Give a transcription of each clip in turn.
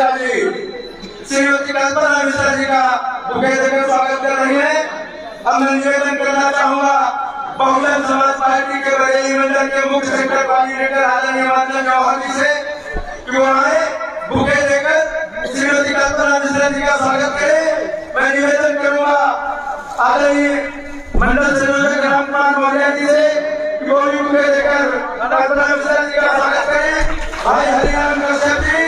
मिश्रा जी, श्रीमती कल्पना मिश्रा जी का बुके देकर स्वागत कर रही है। अब मैं निवेदन करना चाहूंगा बहुजन समाज पार्टी के बरेली मंडल के मुख्य सेक्टर कोऑर्डिनेटर आदरणीय माननीय जवाहर जी से कि वो आए बुके देकर श्रीमती कल्पना मिश्रा जी का स्वागत करें। मैं निवेदन करूंगा आदरणीय मंडल संयोजक रामकुमार मौर्य जी से कि वो भी बुके देकर कल्पना मिश्रा जी का स्वागत करें। भाई हरिराम कश्यप जी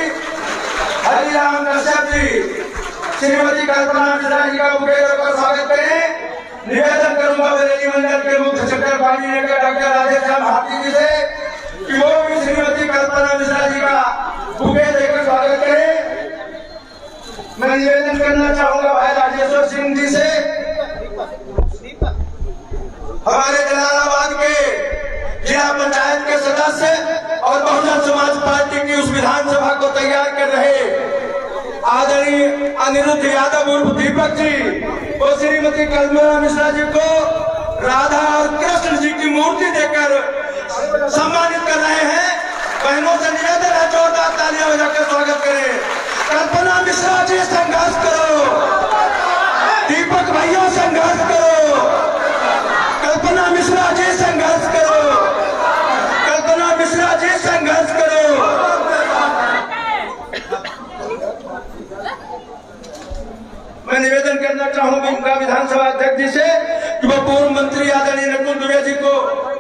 श्रीमती कल्पना मिश्रा जी का बुके देकर स्वागत करें। निवेदन करूंगा बरेली मंडल के मुख्य sector coordinator doctor Radheshyam Bharti ji से कि वो भी श्रीमती कल्पना मिश्रा जी का बुके देकर स्वागत करें। मैं निवेदन करना चाहूंगा भाई राजेश्वर सिंह जी से हमारे जलालाबाद के जिला पंचायत के सदस्य और बहुजन समाज पार्टी की उस विधानसभा को तैयार कर रहे आदरणीय अनिरुद्ध यादव उर्फ दीपक जी वो श्रीमती कल्पना मिश्रा जी को राधा और कृष्ण जी की मूर्ति देकर सम्मानित कर रहे हैं। बहनों से निवेदन है जोरदार तालियां बजाकर स्वागत करें। कल्पना मिश्रा जी संघर्ष करो, दीपक भैया संघर्ष करो, कल्पना मिश्रा जी संघर्ष करो, कल्पना मिश्रा जी संघर्ष करो। मैं निवेदन करना चाहूंगा विधानसभा अध्यक्ष जी से कि वो पूर्व मंत्री आदरणीय नकुल दुबे जी को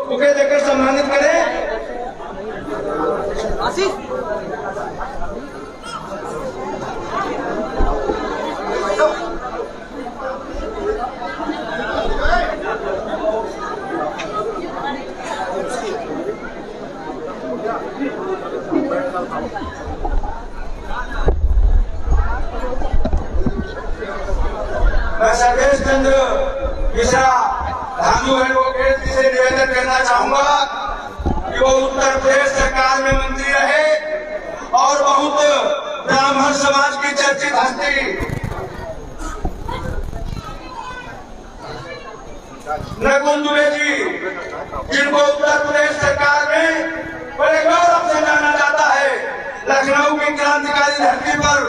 बुके देकर सम्मानित करें। मैं सर्वेश चंद्र मिश्रा धानु एडवोकेट जी से निवेदन करना चाहूंगा कि वो उत्तर प्रदेश सरकार में मंत्री रहे और बहुत ब्राह्मण समाज की चर्चित हस्ती नकुल दुबे जी जिनको उत्तर प्रदेश सरकार में बड़े गौरव से जाना जाता है। लखनऊ की क्रांतिकारी धरती पर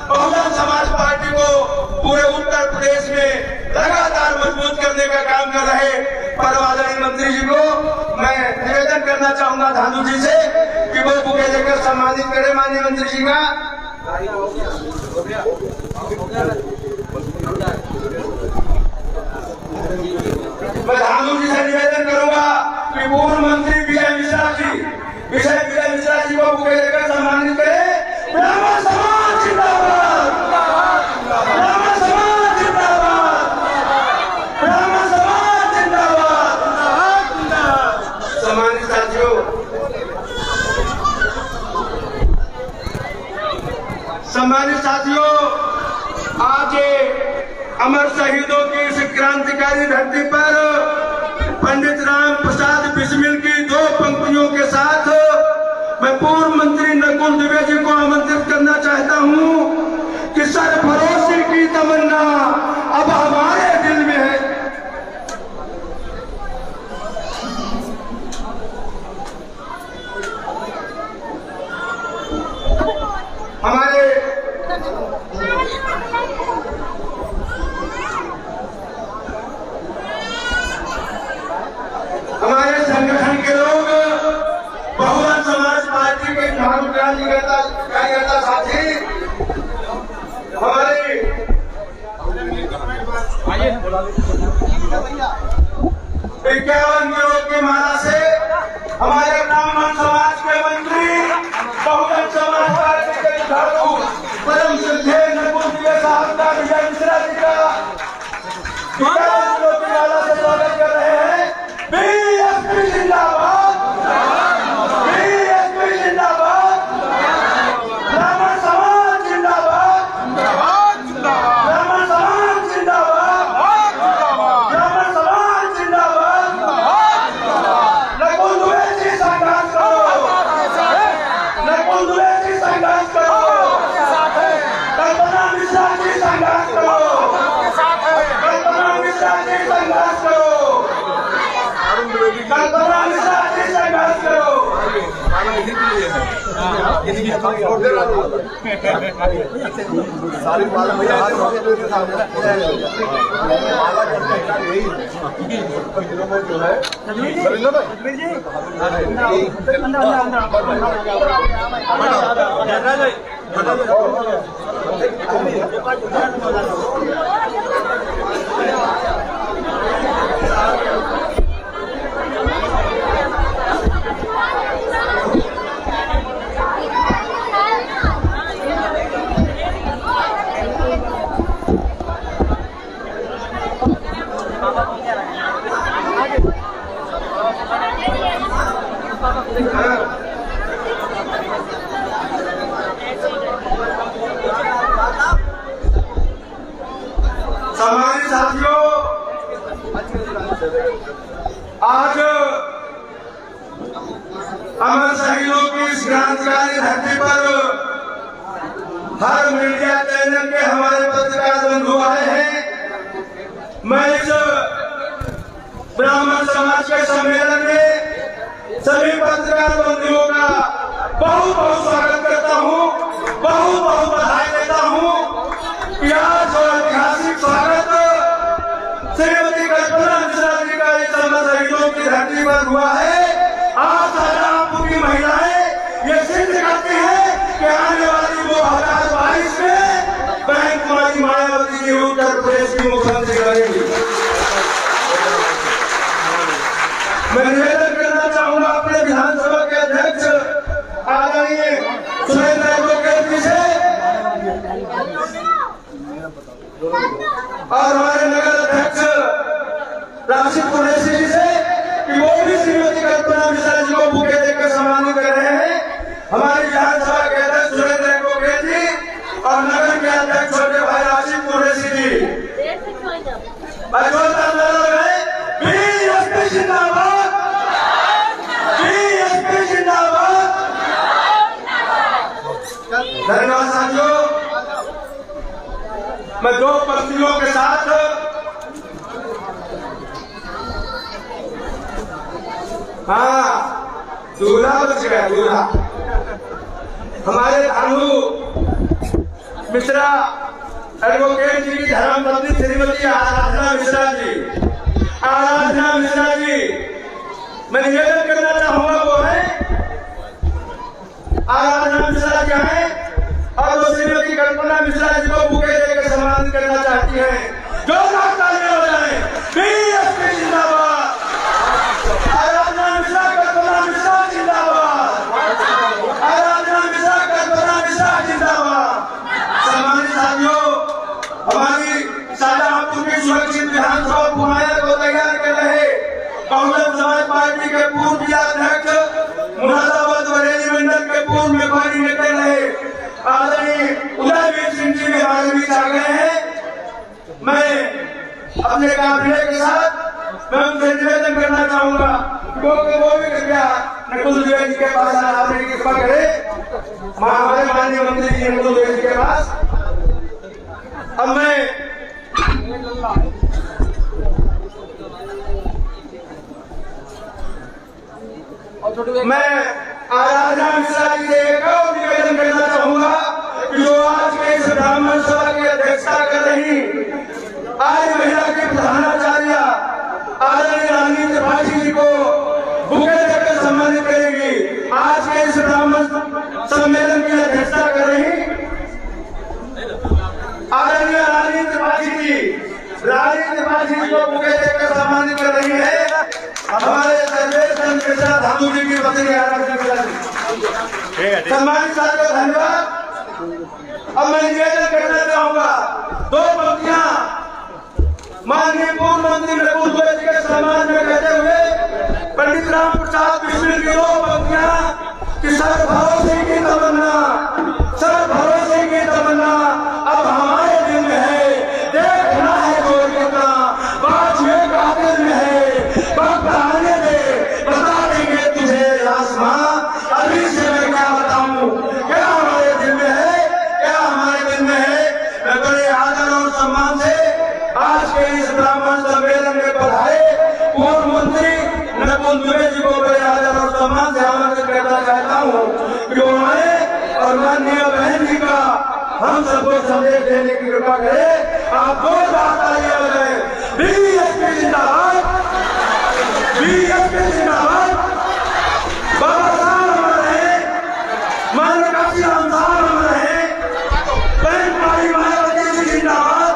बहुजन समाज पार्टी को पूरे उत्तर प्रदेश में लगातार मजबूत करने का काम कर रहे परम आदरणीय मंत्री जी को मैं निवेदन करना चाहूंगा धानु जी से कि वो बुके देकर सम्मानित करें माननीय मंत्री जी का। मैं धानु जी से निवेदन करूंगा कि पूर्व मंत्री विजय मिश्रा जी को बुके देकर सम्मानित करें। ब्राह्मण समाज जिंदाबाद, ब्राह्मण समाज जिंदाबाद, ब्राह्मण समाज जिंदाबाद। सम्मानित साथियों, आज अमर शहीदों की इस क्रांतिकारी धरती पर पंडित राम प्रसाद बिस्मिल की दो पंक्तियों के साथ मैं पूर्व मंत्री नकुल दुबे जी को आमंत्रित करना चाहता हूं कि सरफरोशी की तमन्ना अब हमारे दिल में है। हमारे संगठन के लोग बहुजन सारी बात जो है सम्मानित साथियों, आज अमर शहीदों की इस क्रांतिकारी धरती पर हर मीडिया चैनल के हमारे पत्रकार बंधु आए हैं। मैं इस ब्राह्मण समाज के सम्मेलन में सभी पत्रकार बंधुओं का बहुत बहुत स्वागत करता हूं, बहुत बहुत बधाई देता हूं कि आज ऐतिहासिक स्वागत श्रीमती कल्पना मिश्रा जी का इस अमर शहीदों की धरती पर हुआ है। आज शाहजहांपुर की महिलाएं ये सिद्ध करती हैं कि आने वाली 2022 में बैंक माई मायावती जी उत्तर प्रदेश की मुख्यमंत्री बनेगी। मैं निवेदन करना चाहूंगा अपने विधानसभा के अध्यक्ष आदरणीय सुरेंद्र गोकेल जी से और हमारे नगर अध्यक्ष राशिद कुरैशी जी से कि वो भी श्रीमती कल्पना मिश्रा जी को बुके देकर सम्मानित कर रहे हैं। हमारे विधानसभा के अध्यक्ष सुरेंद्र गोकेल जी और नगर के अध्यक्ष छोटे भाई राशिद कुरैशी जी बीएसपी जिंदाबाद, बीएसपी जिंदाबाद। धन्यवाद साथियों। मैं दो पंक्तियों के साथ दूल्हा बच गया, दूल्हा हमारे भानु मिश्रा एडवोकेट जी की धर्मपत्नी श्रीमती आराधना मिश्रा जी, आराधना मिश्रा जी, मैं निवेदन करना चाहूंगा वो है आराधना मिश्रा जी हैं और वो श्रीमती कल्पना मिश्रा जी को बुके देकर सम्मानित करना चाहती हैं। जो तालियां हो जाए, बीएसपी जिंदाबाद, आराधना मिश्रा कल्पना मिश्रा जिंदाबाद, आराधना मिश्रा कल्पना मिश्रा जिंदाबाद। सम्मानित साथियों, हमारी शाहजहांपुर की सुरक्षित विधानसभा पुनाया को तैयार कर रहे बहुजन समाज पार्टी के पूर्व जिलाध्यक्ष मुरादाबाद बरेली मंडल के पूर्व में कोऑर्डिनेटर रहे आदरणीय उदयवीर सिंह जी भी हमारे बीच आ गए हैं। मैं अपने काफिले के साथ मैं उनसे निवेदन करना चाहूंगा क्योंकि वो भी कृपया नकुल द्विवेदी जी के पास आपने कृपा करे, हमारे माननीय मंत्री जी नकुल द्विवेदी जी के पास। अब मैं आराधना मिश्रा जी से एक और निवेदन करना चाहूंगा कि जो आज के इस ब्राह्मण सभा की अध्यक्षता कर रही आज महिला के प्रधानाचार्य आदरणीय रानी त्रिपाठी जी को बुके देकर सम्मानित करेंगी। आज के इस ब्राह्मण सम्मेलन की अध्यक्षता कर रही आदरणीय रानी त्रिपाठी जी, रानी त्रिपाठी जी को बुके देकर सम्मानित कर रही है हमारे सर्वेश मिश्रा धामू जी की पत्नी आराधना मिश्रा जी। सम्मानित साथियों, धन्यवाद। अब मैं निवेदन करना चाहूंगा दो पंक्तियां माननीय पूर्व मंत्री नकुल द्विवेदी के सम्मान में कहते हुए पंडित राम प्रसाद बिस्मिल की दो पंक्तियां कि सर भरोसे की तमन्ना, सर भरोसे की तमन्ना अब हमारे दिल में है, देखना है जोर कितना बात में कातिल में है, वक्त आने दे बता देंगे तुझे आसमां, अभी से मैं क्या बताऊं क्या हमारे दिल में है, क्या हमारे दिल में है। मैं बड़े आदर और सम्मान से आज के इस ब्राह्मण सम्मेलन में पधारे पूर्व मंत्री नकुल द्विवेदी जी को बड़े आदर और सम्मान से आमंत्रित करना चाहता हूँ। और माननीय बहन जी का हम सबको संदेश देने की कृपा करें। आप जोरदार तालियां बजाएं। बीएसपी जिंदाबाद, बीएसपी जिंदाबाद। बाबा साहब अमर रहे, माननीय काशीराम साहब अमर रहे। बहन कुमारी मायावती जी जिंदाबाद,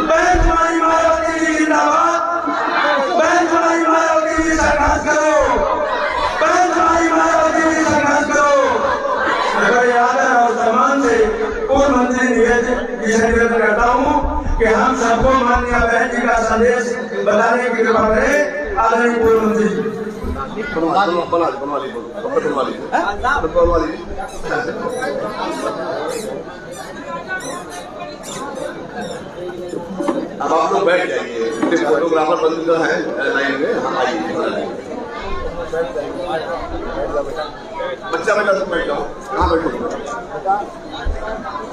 बहन कुमारी मायावती जी जिंदाबाद, बहन कुमारी मायावती जी संघर्ष करो, बहन कुमारी मायावती जी संघर्ष करो। बड़े आदर और सम्मान से पूर्व मंत्री निवेदन करता हूँ कि हम सबको माननीय बहन जी का संदेश बताने की कृपा करें। आदरणीय पूर्व मंत्री जी। अब आप लोग बैठ जाइए, फोटोग्राफर बंद है लाइन में। हम आइए, बच्चा बेटा सब बैठ जाओ। हाँ बैठो।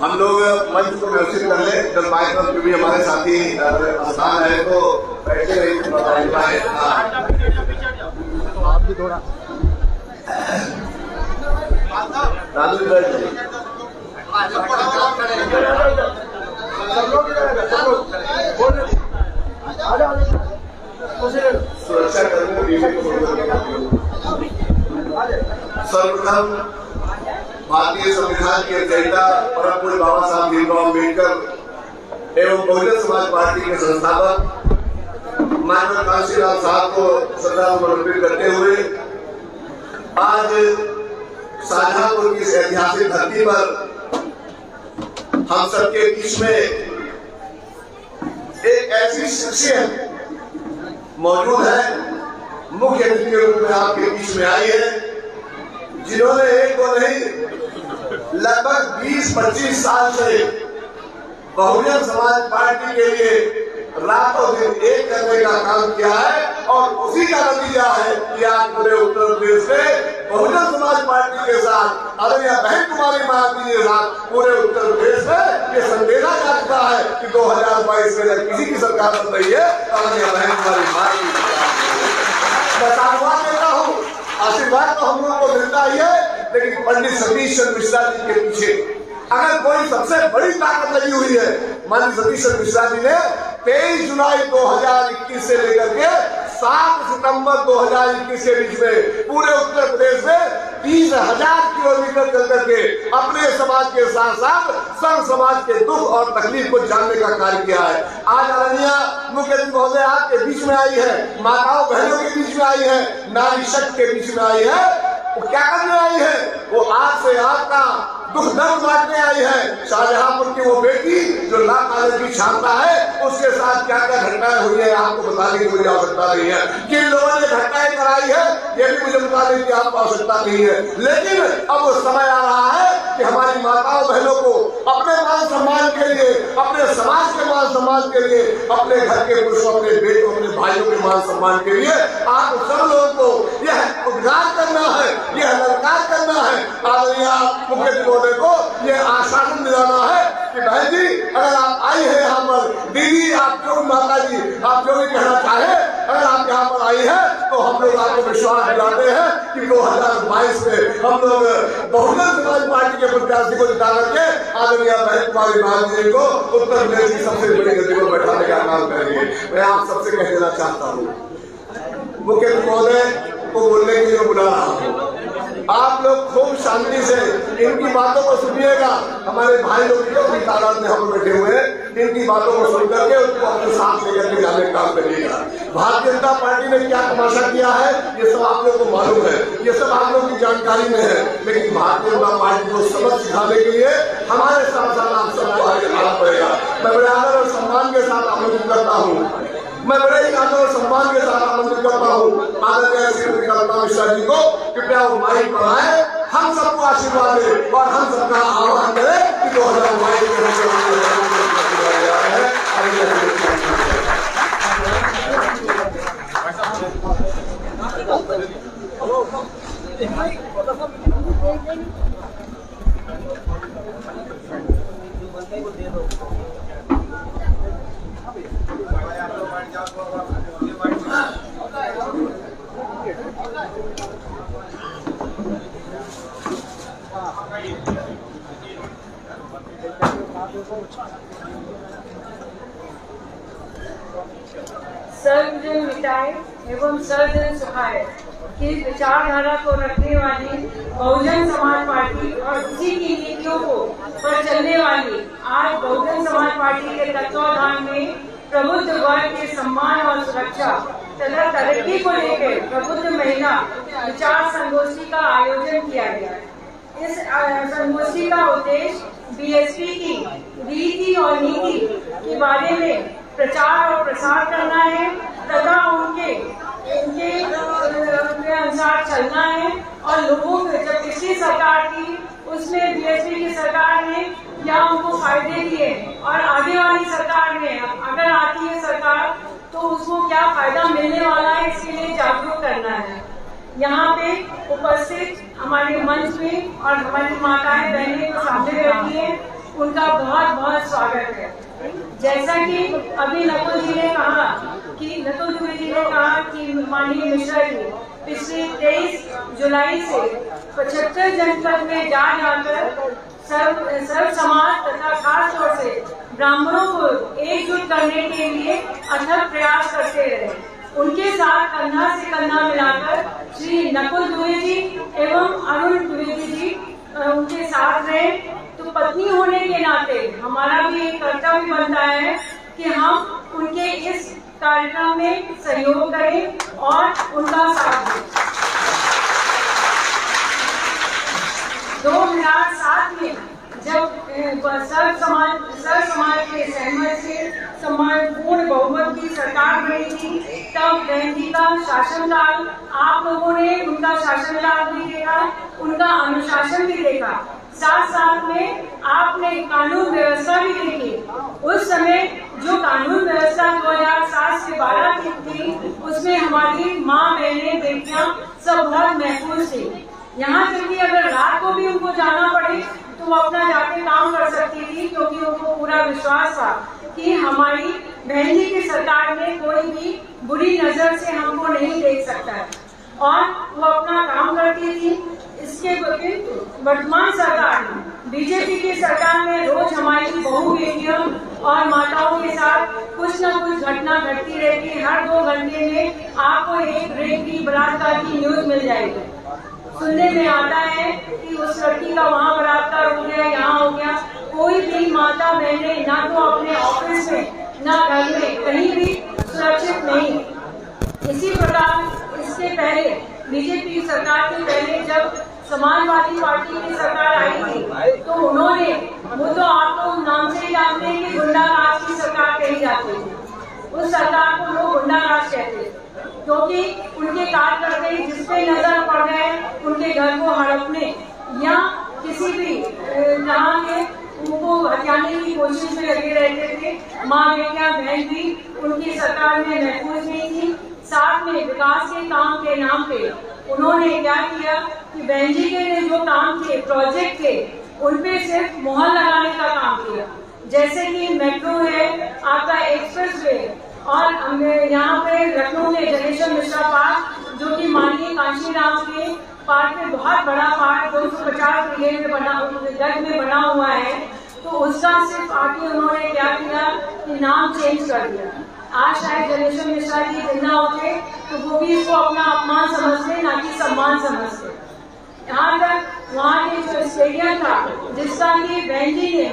हम लोग मंच को व्यवस्थित कर ले। जब बाई तरफ भी हमारे साथी स्थान है तो बैठे रहिए। आप भी थोड़ा राजू बैठ जाइए। सुरक्षा सर्वप्रथम भारतीय संविधान के रचयिता परम पूज्य बाबा साहब भीमराव अम्बेडकर एवं बहुजन समाज पार्टी के संस्थापक माननीय काशीराम साहब को श्रद्धांजलि अर्पित करते हुए आज शाहजहांपुर की इस ऐतिहासिक धरती पर हम सबके बीच में एक ऐसी शख्सियत मौजूद है, मुख्य अतिथि के रूप में आपके बीच में आई है, जिन्होंने एक को नहीं लगभग 20-25 साल से बहुजन समाज पार्टी के लिए रातों दिन एक करने का काम किया है और उसी का नतीजा है कि आज पूरे उत्तर प्रदेश में बहुजन समाज पार्टी के साथ आदरणीय बहन कुमारी मायावती के साथ पूरे उत्तर प्रदेश में ये संदेशा जाता है कि 2022 में अगर किसी की सरकार बन रही है आदरणीय बहन कुमारी मायावती। मैं साधुवाद देता हूँ, आशीर्वाद तो हम लोगों को मिलता ही है, लेकिन पंडित सतीश चंद्र मिश्रा जी के पीछे अगर कोई सबसे बड़ी ताकत लगी हुई है, माननीय सतीश चंद्र मिश्रा जी ने 23 जुलाई 2021 से लेकर के 7 सितंबर 2021 के बीच में पूरे उत्तर प्रदेश में 30,000 किलोमीटर चल करके अपने समाज के साथ साथ सर्व समाज के दुख और तकलीफ को जानने का कार्य किया है। आज आदरणीय मुख्यमंत्री महोदय आपके बीच में आई है, माताओं बहनों के बीच में आई है, नारी शक्ति के बीच में आई है। वो क्या करने आई है? वो आज से आपका दुख दर्द बांटने आई है। शाहजहांपुर की वो बेटी जो ला कॉलेज की छात्रा है, उसके साथ क्या क्या घटनाएं हुई है आपको बताने की मुझे आवश्यकता नहीं है। किन लोगों ने घटनाएं कराई है ये भी मुझे बताने की आपको आवश्यकता नहीं है। लेकिन अब वो समय आ रहा है कि हमारी माताओं बहनों को अपने मान सम्मान के लिए, अपने समाज के मान सम्मान के लिए, अपने घर के पुरुषों, अपने बेटों, अपने भाइयों के मान सम्मान के लिए आप सब लोगों को यह उद्गार करना है, यह ललकार करना है। आदरणीय मुख्यमंत्री महोदय को यह आश्वासन दिलाना है कि बहन जी अगर आप आई है यहाँ पर, दीदी आप जो माता जी आप जो भी कहना चाहे, अगर आप यहाँ पर आई है तो हम लोग आपको विश्वास दिलाते हैं कि 2022 में हम लोग बहुजन समाज पार्टी के प्रत्याशी को जिता करके आदरणीय बहन कुमारी मायावती जी को उत्तर प्रदेश की सबसे बड़ी गद्दी पर बैठाने का काम करेंगे। मैं आप सबसे कह देना चाहता हूँ, मुख्यमंत्री महोदय को बोलने के लिए बुला रहा हूँ, आप लोग खूब शांति से इनकी बातों को सुनिएगा। हमारे भाई लोग की तादाद में हम बैठे हुए हैं, इनकी बातों को सुन करके उनको अपने साथ लेकर के जाने का काम करिएगा। भारतीय जनता पार्टी ने क्या तमाशा किया है ये सब आप लोग को मालूम है, ये सब आप लोग की जानकारी में है। लेकिन भारतीय जनता पार्टी को सबक सिखाने के लिए हमारे साथ साथ आप सबको आगे आना पड़ेगा। मैं बड़े आदर और सम्मान के साथ आमंत्रित करता हूँ, मैं बड़े ही आदर और सम्मान के साथ आमंत्रित करता हूँ आदरणीय श्री कल्पना मिश्रा जी को, कृपया वो माइक पर आए, हम सबको आशीर्वाद दें और हम सबका आह्वान करें कि 2022 सर्वजन मिटाए एवं सर्वजन सुखाए की विचारधारा को रखने वाली बहुजन समाज पार्टी और उसी की नीतियों को पर चलने वाली आज बहुजन समाज पार्टी के तत्वाधान में प्रबुद्ध वर्ग के सम्मान और सुरक्षा तथा तरक्की को लेकर प्रबुद्ध महिला विचार संगोष्ठी का आयोजन किया गया। इस संगोष्ठी का उद्देश्य बीएसपी की रीति और नीति के बारे में प्रचार और प्रसार करना है तथा उनके अनुसार चलना है और लोगों को जब पिछली सरकार थी उसमें बीएसपी की सरकार ने क्या उनको फायदे दिए और आगे वाली सरकार में अगर आती है सरकार तो उसको क्या फायदा मिलने वाला है, इसके लिए जागरूक करना है। यहाँ पे उपस्थित हमारे मंच में और हमारी माताएं बहनें जो सामने बैठी हैं उनका बहुत बहुत स्वागत है। जैसा कि अभी नकुल जी ने कहा कि माननीय मिश्रा जी पिछले 23 जुलाई से 75 जनपद में जाकर सर्व समाज तथा खास तौर से ब्राह्मणों को एकजुट करने के लिए अथक प्रयास करते रहे। उनके साथ कंधा से कंधा मिलाकर श्री नकुल द्विवेदी एवं अरुण द्विवेदी जी उनके साथ रहे। तो पत्नी होने के नाते हमारा भी एक कर्तव्य बनता है कि हम उनके इस कार्यक्रम में सहयोग करें और उनका साथ दें। 2007 में जब सर्व समाज के सहमत से सम्मानपूर्ण बहुमत की सरकार बनी थी तब बहन जी का शासनकाल आप लोगों ने उनका शासनकाल भी देखा, उनका अनुशासन भी देखा, साथ साथ में आपने कानून व्यवस्था भी देखी। उस समय जो कानून व्यवस्था 2007 से 12 की थी उसमें हमारी माँ बहनें बेटियां सब बहुत महफूज थी। यहाँ तक कि अगर रात को भी उनको जाना पड़े तो वो अपना जाके काम कर सकती थी क्योंकि उनको पूरा विश्वास था कि हमारी बहन जी की सरकार में कोई भी बुरी नजर से हमको नहीं देख सकता है और वो अपना काम करती थी। इसके वर्तमान सरकार में बीजेपी की सरकार में रोज हमारी बहू बेटियों और माताओं के साथ कुछ न कुछ घटना घटती रहती है। हर 2 घंटे में आपको एक रेप की बलात्कार की न्यूज मिल जाएगी। सुनने में आता है कि उस लड़की का वहाँ बलात्कार हो गया, यहाँ हो गया। कोई भी माता बहने ना तो अपने ऑफिस में ना घर में कहीं भी सुरक्षित नहीं। इसी प्रकार इससे पहले बीजेपी सरकार के पहले जब समाजवादी पार्टी की सरकार आई थी तो उन्होंने वो तो आप लोग नाम से ही जानते हैं कि गुंडा राज की सरकार कही जाती थी। उस सरकार को लोग गुंडा राज कहते थे क्योंकि उनके कार्यकर्ता जिस पे नजर पड़ गए उनके घर को हड़पने या किसी भी जहाँ के उनको हथियाने की कोशिश में लगे रहते थे। माँ बेटियां बहन भी उनकी सरकार में महफूज नहीं थी। साथ में विकास के काम के नाम पे उन्होंने क्या किया कि बहन जी के जो काम थे, प्रोजेक्ट थे, उनपे सिर्फ मोहर लगाने का काम किया। जैसे कि मेट्रो है, आपका एक्सप्रेस वे और यहाँ पे लखनऊ में जनेश्वर मिश्रा पार्क जो कि माननीय कांशीराम के पार्क में बहुत बड़ा पार्क 250 गज में बना हुआ है। तो उसका सिर्फ आके उन्होंने क्या किया कि नाम चेंज कर दिया। आज शायद जनेश्वर मिश्रा जी जिंदा होते तो वो भी इसको अपना अपमान समझते ना कि सम्मान समझते। यहाँ तक वहाँ के जो स्टेडियम था जिसका कि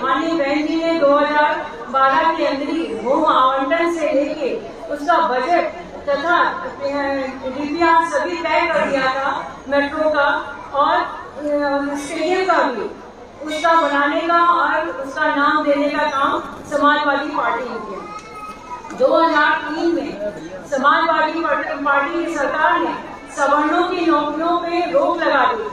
माननीय बहन जी ने 2012 के अंदर ही भूमि आवंटन से लेके उसका बजट तथा डीपीआर सभी तय कर दिया था मेट्रो का और स्टेडियम का भी, उसका बनाने का और उसका नाम देने का काम समाजवादी पार्टी ने किया। 2003 में समाजवादी पार्टी की सरकार ने सवर्णों की नौकरियों पे रोक लगा दी।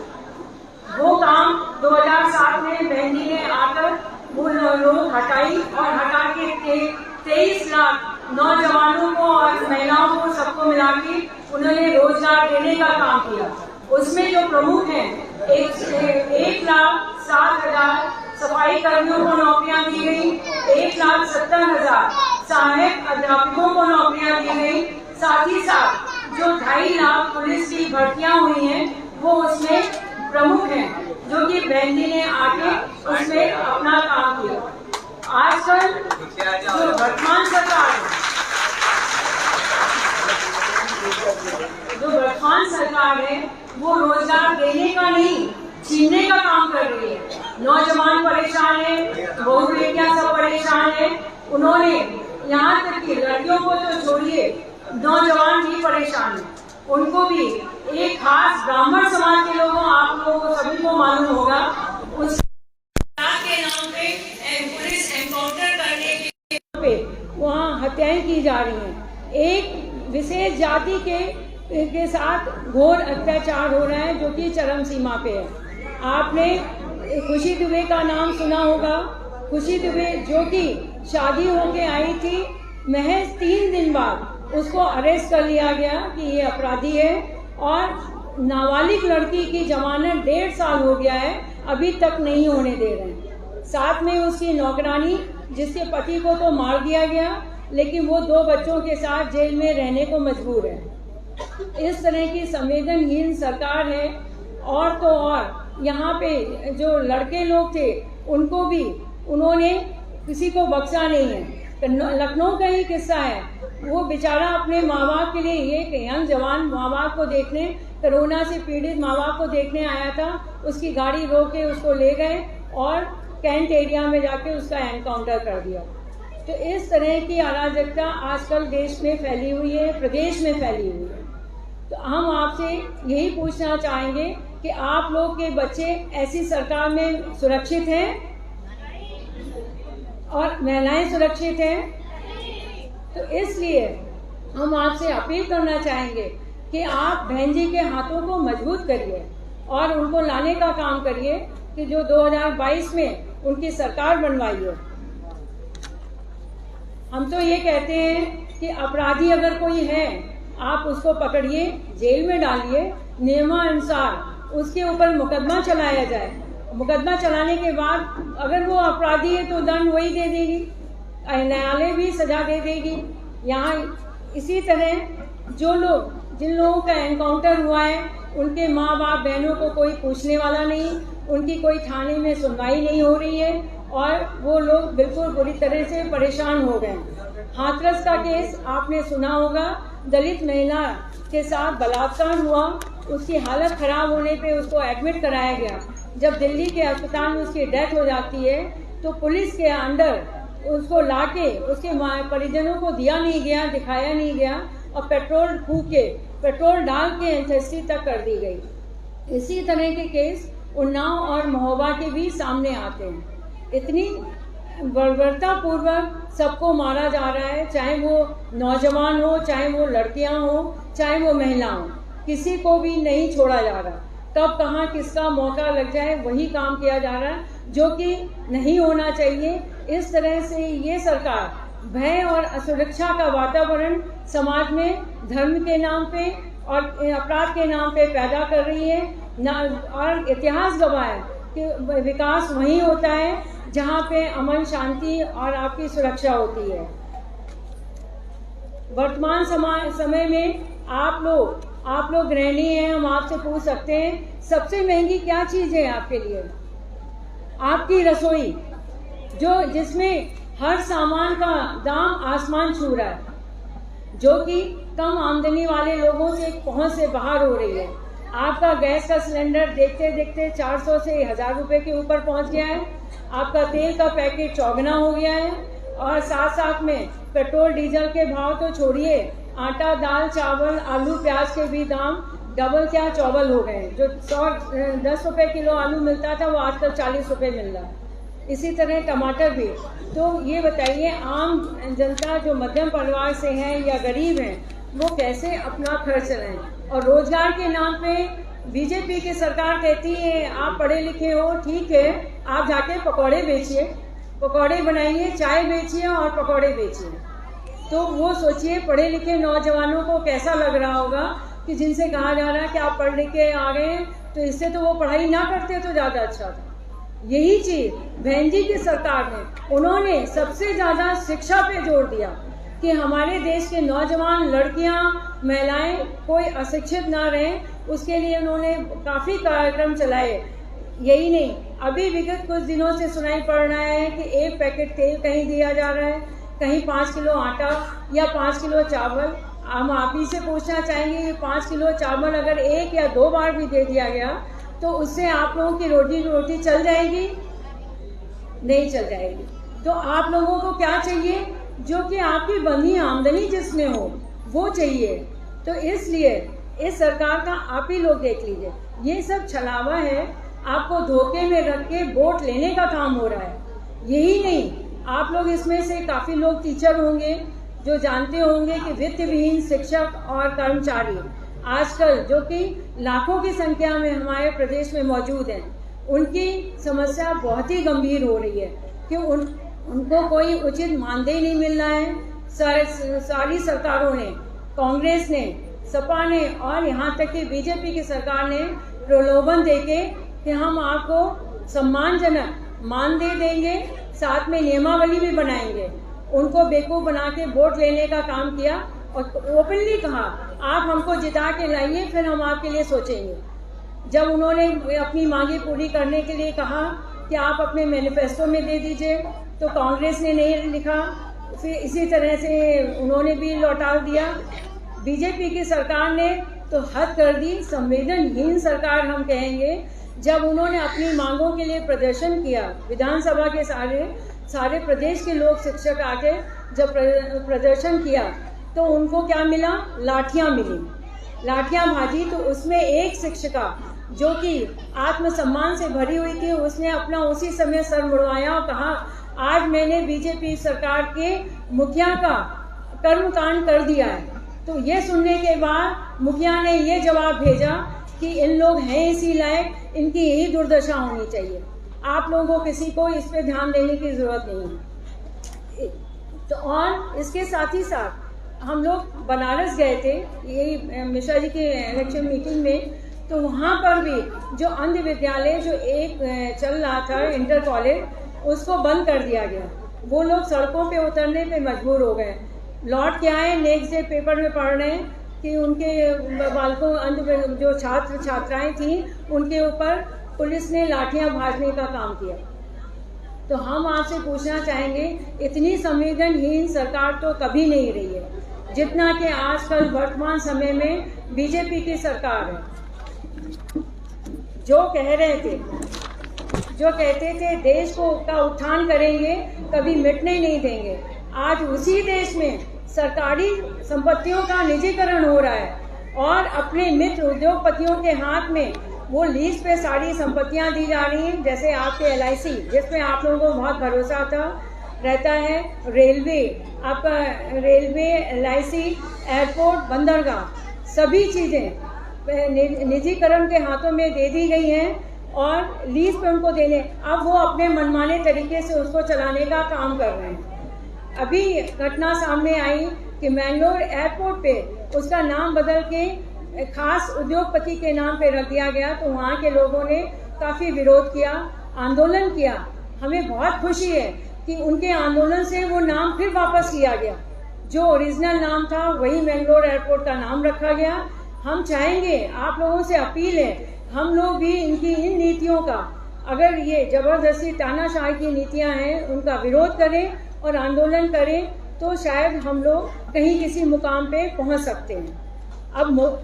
वो काम 2007 में बहन जी ने आकर वो रोक हटाई और हटा के 23 लाख नौजवानों को और महिलाओं को सबको मिला के उन्होंने रोजगार देने का काम किया। उसमें जो प्रमुख हैं 1,07,000 सफाई कर्मियों को नौकरियां दी गई, 1,70,000 सहायक अध्यापकों को नौकरियां दी गई। साथ ही साथ जो 2.5 लाख पुलिस की भर्तियां हुई हैं वो उसमें प्रमुख हैं। जो कि बहन जी ने आके उसमें अपना काम किया। आजकल जो वर्तमान सरकार है वो रोजगार देने का नहीं, छीनने का काम कर रही है। नौजवान परेशान है, बहू बेटियां सब परेशान है। उन्होंने यहाँ तक कि लड़कियों को तो छोड़िए, नौजवान भी परेशान है। उनको भी एक खास ब्राह्मण समाज के लोगों, आप लोगों को सभी को मालूम होगा, उस के नाम पे पुलिस एनकाउंटर करने के पे वहाँ हत्याएं की जा रही हैं। एक विशेष जाति के साथ घोर अत्याचार हो रहा है जो कि चरम सीमा पे है। आपने खुशी दुबे का नाम सुना होगा। खुशी दुबे जो कि शादी होके आई थी, महज 3 दिन बाद उसको अरेस्ट कर लिया गया कि ये अपराधी है, और नाबालिग लड़की की जमानत 1.5 साल हो गया है, अभी तक नहीं होने दे रहे हैं। साथ में उसकी नौकरानी, जिसके पति को तो मार दिया गया, लेकिन वो 2 बच्चों के साथ जेल में रहने को मजबूर है। इस तरह की संवेदनहीन सरकार है। और तो और यहाँ पे जो लड़के लोग थे उनको भी उन्होंने किसी को बख्शा नहीं है। लखनऊ का ही किस्सा है, वो बेचारा अपने माँ बाप के लिए, एक यंग जवान माँ बाप को देखने, कोरोना से पीड़ित माँ बाप को देखने आया था, उसकी गाड़ी रोक के उसको ले गए और कैंट एरिया में जाके उसका एनकाउंटर कर दिया। तो इस तरह की अराजकता आजकल देश में फैली हुई है, प्रदेश में फैली हुई है। तो हम आपसे यही पूछना चाहेंगे कि आप लोग के बच्चे ऐसी सरकार में सुरक्षित हैं और महिलाएं सुरक्षित हैं। तो इसलिए हम आपसे अपील करना चाहेंगे कि आप बहन जी के हाथों को मजबूत करिए और उनको लाने का काम करिए कि जो 2022 में उनकी सरकार बनवाइए। हम तो ये कहते हैं कि अपराधी अगर कोई है, आप उसको पकड़िए, जेल में डालिए, नियमानुसार उसके ऊपर मुकदमा चलाया जाए। मुकदमा चलाने के बाद अगर वो अपराधी है तो दंड वही दे देगी, न्यायालय भी सजा दे देगी। यहाँ इसी तरह जिन लोगों का एनकाउंटर हुआ है, उनके माँ बाप बहनों को कोई पूछने वाला नहीं, उनकी कोई थाने में सुनवाई नहीं हो रही है और वो लोग बिल्कुल बुरी तरह से परेशान हो गए। हाथरस का केस आपने सुना होगा, दलित महिला के साथ बलात्कार हुआ, उसकी हालत खराब होने पे उसको एडमिट कराया गया। जब दिल्ली के अस्पताल में उसकी डेथ हो जाती है तो पुलिस के अंडर उसको लाके उसके परिजनों को दिखाया नहीं गया और पेट्रोल डाल के एंथेस्टी तक कर दी गई। इसी तरह के केस उन्नाव और महोबा के भी सामने आते हैं। इतनी बर्बरता पूर्वक सबको मारा जा रहा है, चाहे वो नौजवान हो, चाहे वो लड़कियां हो, चाहे वो महिला हो, किसी को भी नहीं छोड़ा जा रहा। कब कहाँ किसका मौका लग जाए वही काम किया जा रहा है, जो कि नहीं होना चाहिए। इस तरह से ये सरकार भय और असुरक्षा का वातावरण समाज में धर्म के नाम पे और अपराध के नाम पे पैदा कर रही है। और इतिहास गवाह है कि विकास वहीं होता है जहाँ पे अमन, शांति और आपकी सुरक्षा होती है। वर्तमान समय में आप लोग गृहिणी हैं, हम आपसे पूछ सकते हैं सबसे महंगी क्या चीज़ है आपके लिए? आपकी रसोई, जिसमें हर सामान का दाम आसमान छू रहा है, जो कि कम आमदनी वाले लोगों से पहुंच से बाहर हो रही है। आपका गैस का सिलेंडर देखते देखते 400 से 1000 रुपए के ऊपर पहुंच गया है। आपका तेल का पैकेट चौगुना हो गया है और साथ में पेट्रोल डीजल के भाव तो छोड़िए, आटा, दाल, चावल, आलू, प्याज के भी दाम डबल क्या चौबल हो गए। जो 10 रुपए किलो आलू मिलता था वो आजकल 40 रुपए मिल रहा है। इसी तरह टमाटर भी। तो ये बताइए, आम जनता जो मध्यम परिवार से है या गरीब हैं, वो कैसे अपना खर्च चलाएं? और रोजगार के नाम पे बीजेपी की सरकार कहती है आप पढ़े लिखे हो, ठीक है, आप जाके पकौड़े बेचिए, पकौड़े बनाइए, चाय बेचिए और पकौड़े बेचिए। तो वो सोचिए पढ़े लिखे नौजवानों को कैसा लग रहा होगा कि जिनसे कहा जा रहा है कि आप पढ़ लिख के आ गए हैं, तो इससे तो वो पढ़ाई ना करते तो ज़्यादा अच्छा था। यही चीज़ बहन जी की सरकार ने, उन्होंने सबसे ज़्यादा शिक्षा पे जोर दिया कि हमारे देश के नौजवान, लड़कियां, महिलाएं कोई अशिक्षित ना रहें। उसके लिए उन्होंने काफ़ी कार्यक्रम चलाए। यही नहीं, अभी विगत कुछ दिनों से सुनाई पड़ रहा है कि 1 पैकेट तेल कहीं दिया जा रहा है, कहीं 5 किलो आटा या 5 किलो चावल। हम आप ही से पूछना चाहेंगे कि 5 किलो चावल अगर 1 या 2 बार भी दे दिया गया तो उससे आप लोगों की रोटी चल जाएगी? नहीं चल जाएगी। तो आप लोगों को क्या चाहिए? जो कि आपकी बंधी आमदनी जिसमें हो वो चाहिए। तो इसलिए इस सरकार का आप ही लोग देख लीजिए, ये सब छलावा है, आपको धोखे में रख के वोट लेने का काम हो रहा है। यही नहीं, आप लोग इसमें से काफ़ी लोग टीचर होंगे जो जानते होंगे कि वित्त विहीन शिक्षक और कर्मचारी आजकल जो कि लाखों की संख्या में हमारे प्रदेश में मौजूद हैं, उनकी समस्या बहुत ही गंभीर हो रही है कि उनको कोई उचित मानदेय नहीं मिल रहा है। सारी सरकारों ने, कांग्रेस ने, सपा ने और यहाँ तक कि बीजेपी की सरकार ने प्रलोभन देके कि हम आपको सम्मानजनक मानदेय देंगे, साथ में नियमावली भी बनाएंगे, उनको बेवकूफ़ बना के वोट लेने का काम किया और ओपनली कहा आप हमको जिता के लाइए, फिर हम आपके लिए सोचेंगे। जब उन्होंने अपनी मांगे पूरी करने के लिए कहा कि आप अपने मैनिफेस्टो में दे दीजिए, तो कांग्रेस ने नहीं लिखा, फिर इसी तरह से उन्होंने भी लौटा दिया। बीजेपी की सरकार ने तो हद कर दी, संवेदनहीन सरकार हम कहेंगे। जब उन्होंने अपनी मांगों के लिए प्रदर्शन किया, विधानसभा के सारे प्रदेश के लोग शिक्षक आके जब प्रदर्शन किया तो उनको क्या मिला? लाठियां मिली, लाठियां भाजी। तो उसमें एक शिक्षिका जो कि आत्मसम्मान से भरी हुई थी, उसने अपना उसी समय सर मुड़वाया और कहा आज मैंने बीजेपी सरकार के मुखिया का कर्मकांड कर दिया है। तो ये सुनने के बाद मुखिया ने ये जवाब भेजा कि इन लोग हैं इसी लायक, इनकी यही दुर्दशा होनी चाहिए। आप लोगों को किसी को इस पे ध्यान देने की जरूरत नहीं है। तो और इसके साथ ही साथ हम लोग बनारस गए थे यही मिश्रा जी की इलेक्शन मीटिंग में, तो वहाँ पर भी जो अंध विद्यालय जो एक चल रहा था इंटर कॉलेज, उसको बंद कर दिया गया। वो लोग सड़कों पे उतरने पे मजबूर हो गए। लौट के आए, नेक्स्ट डे पेपर में पढ़ रहे हैं कि उनके बालकों अंध जो छात्र छात्राएं थी उनके ऊपर पुलिस ने लाठियां भाजने का काम किया। तो हम आपसे पूछना चाहेंगे, इतनी संवेदनहीन सरकार तो कभी नहीं रही है जितना कि आजकल वर्तमान समय में बीजेपी की सरकार है। जो कहते थे देश का उत्थान करेंगे, कभी मिटने नहीं देंगे, आज उसी देश में सरकारी संपत्तियों का निजीकरण हो रहा है और अपने मित्र उद्योगपतियों के हाथ में वो लीज पे सारी संपत्तियां दी जा रही हैं। जैसे आपके LIC, जिसमें आप लोगों को बहुत भरोसा रहता है, रेलवे, आपका रेलवे, LIC, एयरपोर्ट, बंदरगाह, सभी चीज़ें निजीकरण के हाथों में दे दी गई हैं और लीज पे उनको देने, अब वो अपने मनमाने तरीके से उसको चलाने का काम कर रहे हैं। अभी घटना सामने आई कि मैंगलोर एयरपोर्ट पे उसका नाम बदल के खास उद्योगपति के नाम पे रख दिया गया, तो वहाँ के लोगों ने काफ़ी विरोध किया, आंदोलन किया। हमें बहुत खुशी है कि उनके आंदोलन से वो नाम फिर वापस लिया गया, जो ओरिजिनल नाम था वही मैंगलोर एयरपोर्ट का नाम रखा गया। हम चाहेंगे, आप लोगों से अपील है, हम लोग भी इनकी इन नीतियों का, अगर ये जबरदस्ती तानाशाही की नीतियाँ हैं, उनका विरोध करें और आंदोलन करें, तो शायद हम लोग कहीं किसी मुकाम पे पहुंच सकते हैं। अब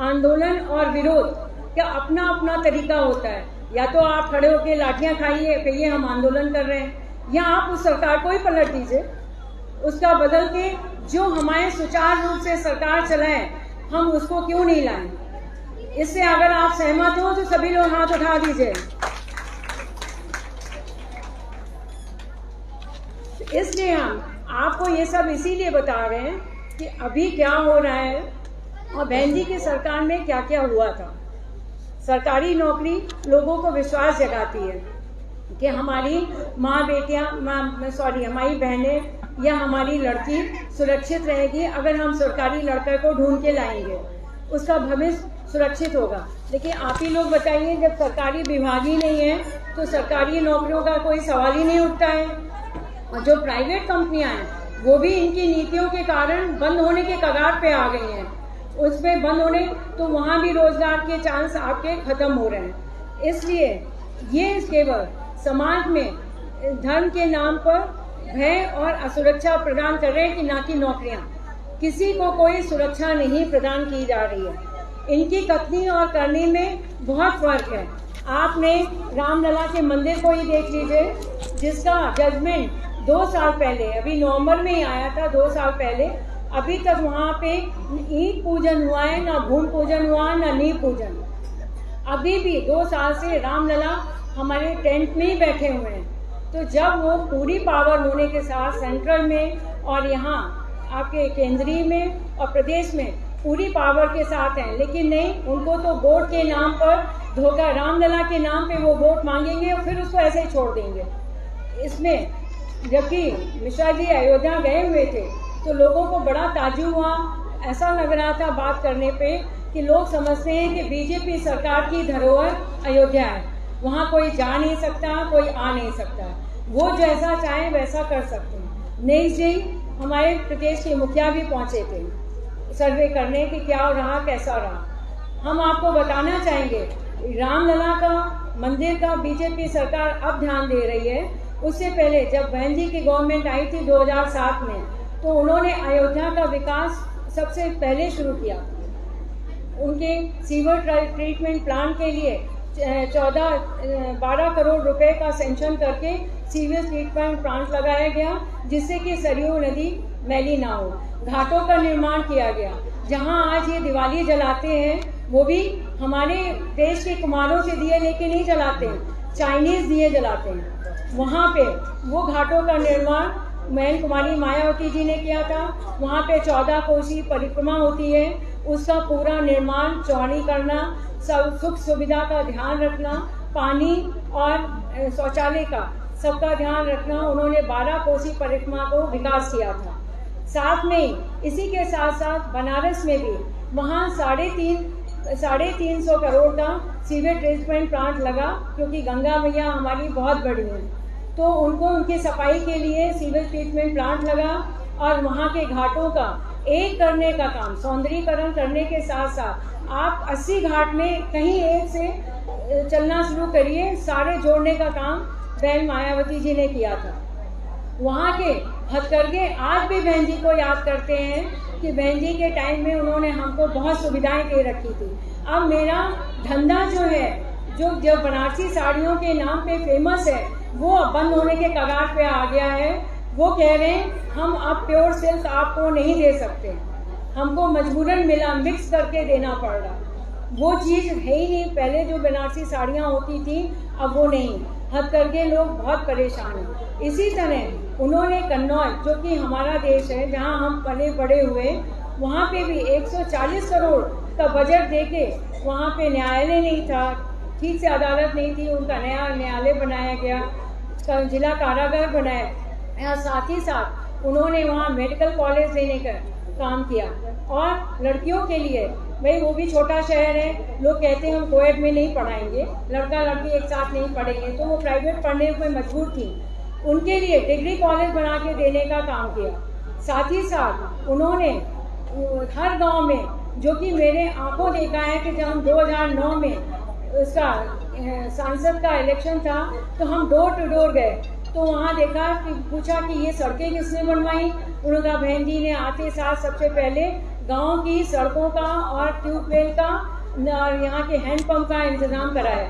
आंदोलन और विरोध का अपना अपना तरीका होता है। या तो आप खड़े होकर लाठियां खाइए, कहिए हम आंदोलन कर रहे हैं, या आप उस सरकार को ही पलट दीजिए, उसका बदल के जो हमारे सुचारू रूप से सरकार चलाए हम उसको क्यों नहीं लाएं। इससे अगर आप सहमत हो तो सभी लोग हाथ उठा दीजिए। इसलिए हम आपको ये सब इसीलिए बता रहे हैं कि अभी क्या हो रहा है और बहन जी की सरकार में क्या क्या हुआ था। सरकारी नौकरी लोगों को विश्वास जगाती है कि हमारी हमारी बहनें या हमारी लड़की सुरक्षित रहेगी अगर हम सरकारी लड़के को ढूंढ के लाएंगे, उसका भविष्य सुरक्षित होगा। लेकिन आप ही लोग बताइए, जब सरकारी विभाग ही नहीं है तो सरकारी नौकरियों का कोई सवाल ही नहीं उठता है। और जो प्राइवेट कंपनियां हैं वो भी इनकी नीतियों के कारण बंद होने के कगार पे आ गई हैं। उस पे बंद होने तो वहाँ भी रोजगार के चांस आपके खत्म हो रहे हैं। इसलिए ये केवल समाज में धर्म के नाम पर भय और असुरक्षा प्रदान कर रहे हैं कि ना कि नौकरियां। किसी को कोई सुरक्षा नहीं प्रदान की जा रही है। इनकी कथनी और करनी में बहुत फर्क है। आपने रामलला के मंदिर को ही देख लीजिए, जिसका जजमेंट 2 साल पहले, अभी नवंबर में ही आया था, 2 साल पहले, अभी तक वहाँ पे ईंट पूजन हुआ है, ना भूमि पूजन हुआ, ना नींव पूजन। अभी भी 2 साल से रामलला हमारे टेंट में ही बैठे हुए हैं। तो जब वो पूरी पावर होने के साथ सेंट्रल में और यहाँ आपके केंद्रीय में और प्रदेश में पूरी पावर के साथ हैं, लेकिन नहीं, उनको तो वोट के नाम पर धोखा, रामलला के नाम पे वो वोट मांगेंगे और फिर उसको ऐसे ही छोड़ देंगे। इसमें जबकि मिश्रा जी अयोध्या गए हुए थे तो लोगों को बड़ा ताज्जुब हुआ। ऐसा लग रहा था बात करने पे कि लोग समझते हैं कि बीजेपी सरकार की धरोहर अयोध्या है, वहाँ कोई जा नहीं सकता, कोई आ नहीं सकता, वो जैसा चाहे वैसा कर सकते हैं। नहीं जी, हमारे प्रदेश के मुखिया भी पहुँचे थे सर्वे करने कि क्या रहा, कैसा रहा। हम आपको बताना चाहेंगे, रामलला का मंदिर का बीजेपी सरकार अब ध्यान दे रही है। उससे पहले जब बहन जी की गवर्नमेंट आई थी 2007 में, तो उन्होंने अयोध्या का विकास सबसे पहले शुरू किया। उनके सीवर ट्रीटमेंट प्लांट के लिए 12 करोड़ रुपए का सेंक्शन करके सीवेज ट्रीटमेंट प्लांट लगाया गया, जिससे कि सरयू नदी मैली ना हो। घाटों का निर्माण किया गया। जहां आज ये दिवाली जलाते हैं, वो भी हमारे देश के कुम्हारों से दिए लेके नहीं जलाते हैं, चाइनीज दिए जलाते हैं। वहाँ पे वो घाटों का निर्माण महल कुमारी मायावती जी ने किया था। वहाँ पे 14 कोसी परिक्रमा होती है, उसका पूरा निर्माण, चौड़ी करना, सब सुख सुविधा का ध्यान रखना, पानी और शौचालय का सबका ध्यान रखना, उन्होंने 12 कोसी परिक्रमा को विकास किया था। साथ में इसी के साथ साथ बनारस में भी वहाँ 350 करोड़ का सीवेज ट्रीटमेंट प्लांट लगा, क्योंकि गंगा मैया हमारी बहुत बड़ी है, तो उनको उनकी सफाई के लिए सीवेज ट्रीटमेंट प्लांट लगा। और वहाँ के घाटों का एक करने का काम, सौंदर्यीकरण करने के साथ साथ आप 80 घाट में कहीं एक से चलना शुरू करिए, सारे जोड़ने का काम बहन मायावती जी ने किया था। वहाँ के हथकरघे आज भी बहन जी को याद करते हैं कि बहन जी के टाइम में उन्होंने हमको बहुत सुविधाएं दे रखी थी। अब मेरा धंधा जो है, जो बनारसी साड़ियों के नाम पे फेमस है, वो बंद होने के कगार पे आ गया है। वो कह रहे हैं हम अब प्योर सिल्क आपको नहीं दे सकते, हमको मजबूरन मिक्स करके देना पड़ रहा। वो चीज़ है ही नहीं। पहले जो बनारसी साड़ियाँ होती थी, अब वो नहीं। हथकरघे लोग बहुत परेशान हैं। इसी तरह उन्होंने कन्नौज, जो कि हमारा देश है, जहाँ हम पले बड़े हुए, वहाँ पे भी 140 करोड़ का बजट देके वहाँ पे न्यायालय नहीं था, ठीक से अदालत नहीं थी, उनका नया न्यायालय बनाया गया, जिला कारागार बनाया। साथ ही साथ उन्होंने वहाँ मेडिकल कॉलेज देने का काम किया। और लड़कियों के लिए, भाई वो भी छोटा शहर है, लोग कहते हैं हम कोएड में नहीं पढ़ाएंगे, लड़का लड़की एक साथ नहीं पढ़ेंगे, तो वो प्राइवेट पढ़ने में मजबूर थी। उनके लिए डिग्री कॉलेज बना के देने का काम किया। साथ ही साथ उन्होंने हर गांव में, जो कि मेरे आंखों देखा है कि जब हम 2009 में उसका सांसद का इलेक्शन था, तो हम डोर टू डोर गए, तो वहाँ देखा कि पूछा कि ये सड़कें किसने बनवाई। उन्होंने कहा बहन जी ने आते साथ सबसे पहले गांव की सड़कों का और ट्यूबवेल का और यहाँ के हैंडपम्प का इंतजाम कराया।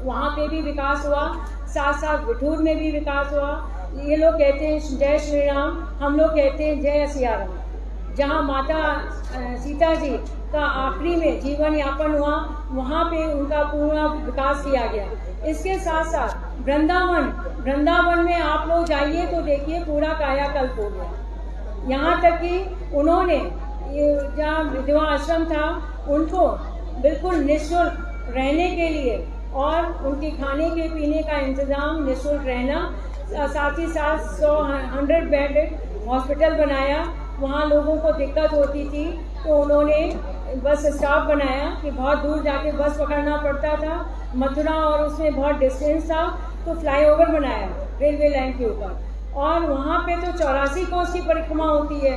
वहाँ पे भी विकास हुआ, साथ साथ विठूर में भी विकास हुआ। ये लोग कहते हैं जय श्री राम, हम लोग कहते हैं जय सिया राम। जहाँ माता सीता जी का आखिरी में जीवन यापन हुआ, वहाँ पे उनका पूरा विकास किया गया। इसके साथ साथ वृंदावन में आप लोग जाइए तो देखिए पूरा कायाकल्प हो गया। यहाँ तक कि उन्होंने जहाँ विधवा आश्रम था, उनको बिल्कुल निःशुल्क रहने के लिए और उनके खाने के पीने का इंतजाम, निःशुल्क रहना, साथ ही साथ 100 बेड हॉस्पिटल बनाया। वहाँ लोगों को दिक्कत होती थी, तो उन्होंने बस स्टॉप बनाया कि बहुत दूर जाके बस पकड़ना पड़ता था, मथुरा और उसमें बहुत डिस्टेंस था, तो फ्लाईओवर बनाया रेलवे लाइन के ऊपर। और वहाँ पे तो 84 कोस की परिक्रमा होती है।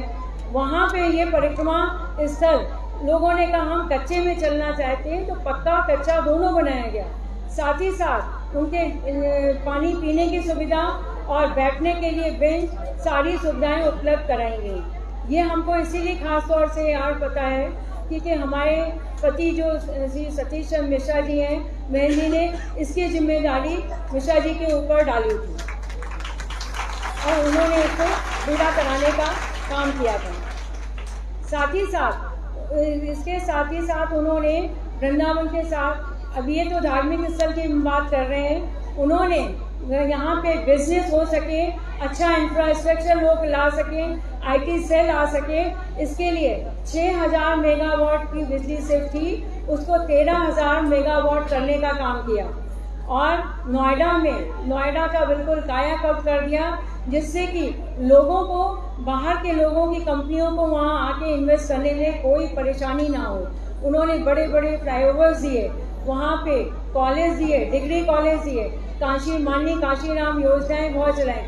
वहाँ पे ये परिक्रमा स्थल लोगों ने कहा हम कच्चे में चलना चाहते हैं, तो पक्का कच्चा दोनों बनाया गया। साथ ही साथ उनके पानी पीने की सुविधा और बैठने के लिए बेंच, सारी सुविधाएं उपलब्ध कराई गई। ये हमको इसीलिए खास तौर से यार पता है क्योंकि हमारे पति जो श्री सतीश चंद्र मिश्रा जी हैं, बहन जी ने इसकी जिम्मेदारी मिश्रा जी के ऊपर डाली थी और उन्होंने इसको पूरा कराने का काम किया था। साथ ही साथ इसके साथ ही साथ उन्होंने वृंदावन के साथ, अब ये तो धार्मिक स्थल की बात कर रहे हैं, उन्होंने यहाँ पे बिजनेस हो सके, अच्छा इंफ्रास्ट्रक्चर लोग ला सके, IT सेल आ सके, इसके लिए 6000 मेगावाट की बिजली सिर्फ थी, उसको 13000 मेगावाट करने का काम किया। और नोएडा का बिल्कुल कायाकल्प कर दिया, जिससे कि लोगों को, बाहर के लोगों की कंपनियों को वहाँ आके इन्वेस्ट करने में कोई परेशानी ना हो। उन्होंने बड़े बड़े फ्लाईओवर्स दिए, वहाँ पे कॉलेज दिए, डिग्री कॉलेज दिए, माननीय काशीराम योजनाएं बहुत चलाई।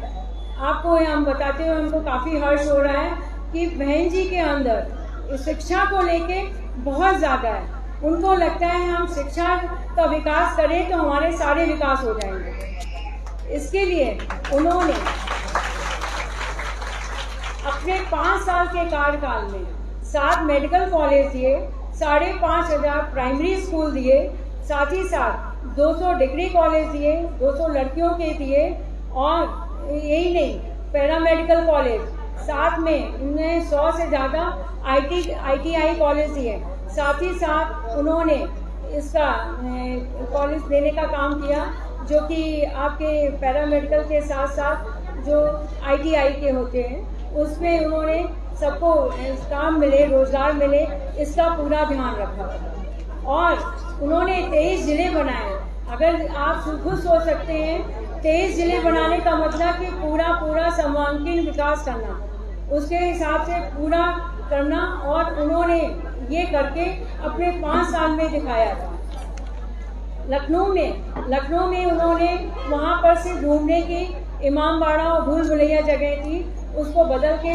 आपको हम बताते हुए हमको काफ़ी हर्ष हो रहा है कि बहन जी के अंदर शिक्षा को लेके बहुत ज़्यादा है। उनको लगता है हम शिक्षा का विकास करें तो हमारे सारे विकास हो जाएंगे। इसके लिए उन्होंने अपने 5 साल के कार्यकाल में 7 मेडिकल कॉलेज दिए, 5,500 प्राइमरी स्कूल दिए, साथ ही साथ 200 डिग्री कॉलेज दिए, 200 लड़कियों के दिए, और यही नहीं, पैरामेडिकल कॉलेज, साथ में उन्हें 100 से ज़्यादा ITI कॉलेज दिए। साथ ही साथ उन्होंने इसका कॉलेज देने का काम किया, जो कि आपके पैरामेडिकल के साथ साथ जो ITI के होते हैं, उसमें उन्होंने सबको काम मिले, रोजगार मिले, इसका पूरा ध्यान रखा। और उन्होंने 23 जिले बनाए। अगर आप खुद सोच सकते हैं 23 जिले बनाने का मतलब कि पूरा सर्वांगीण विकास करना, उसके हिसाब से पूरा करना, और उन्होंने ये करके अपने 5 साल में दिखाया था। लखनऊ में उन्होंने वहाँ पर से घूमने की इमामबाड़ा और भूल भुलैया जगह थी, उसको बदल के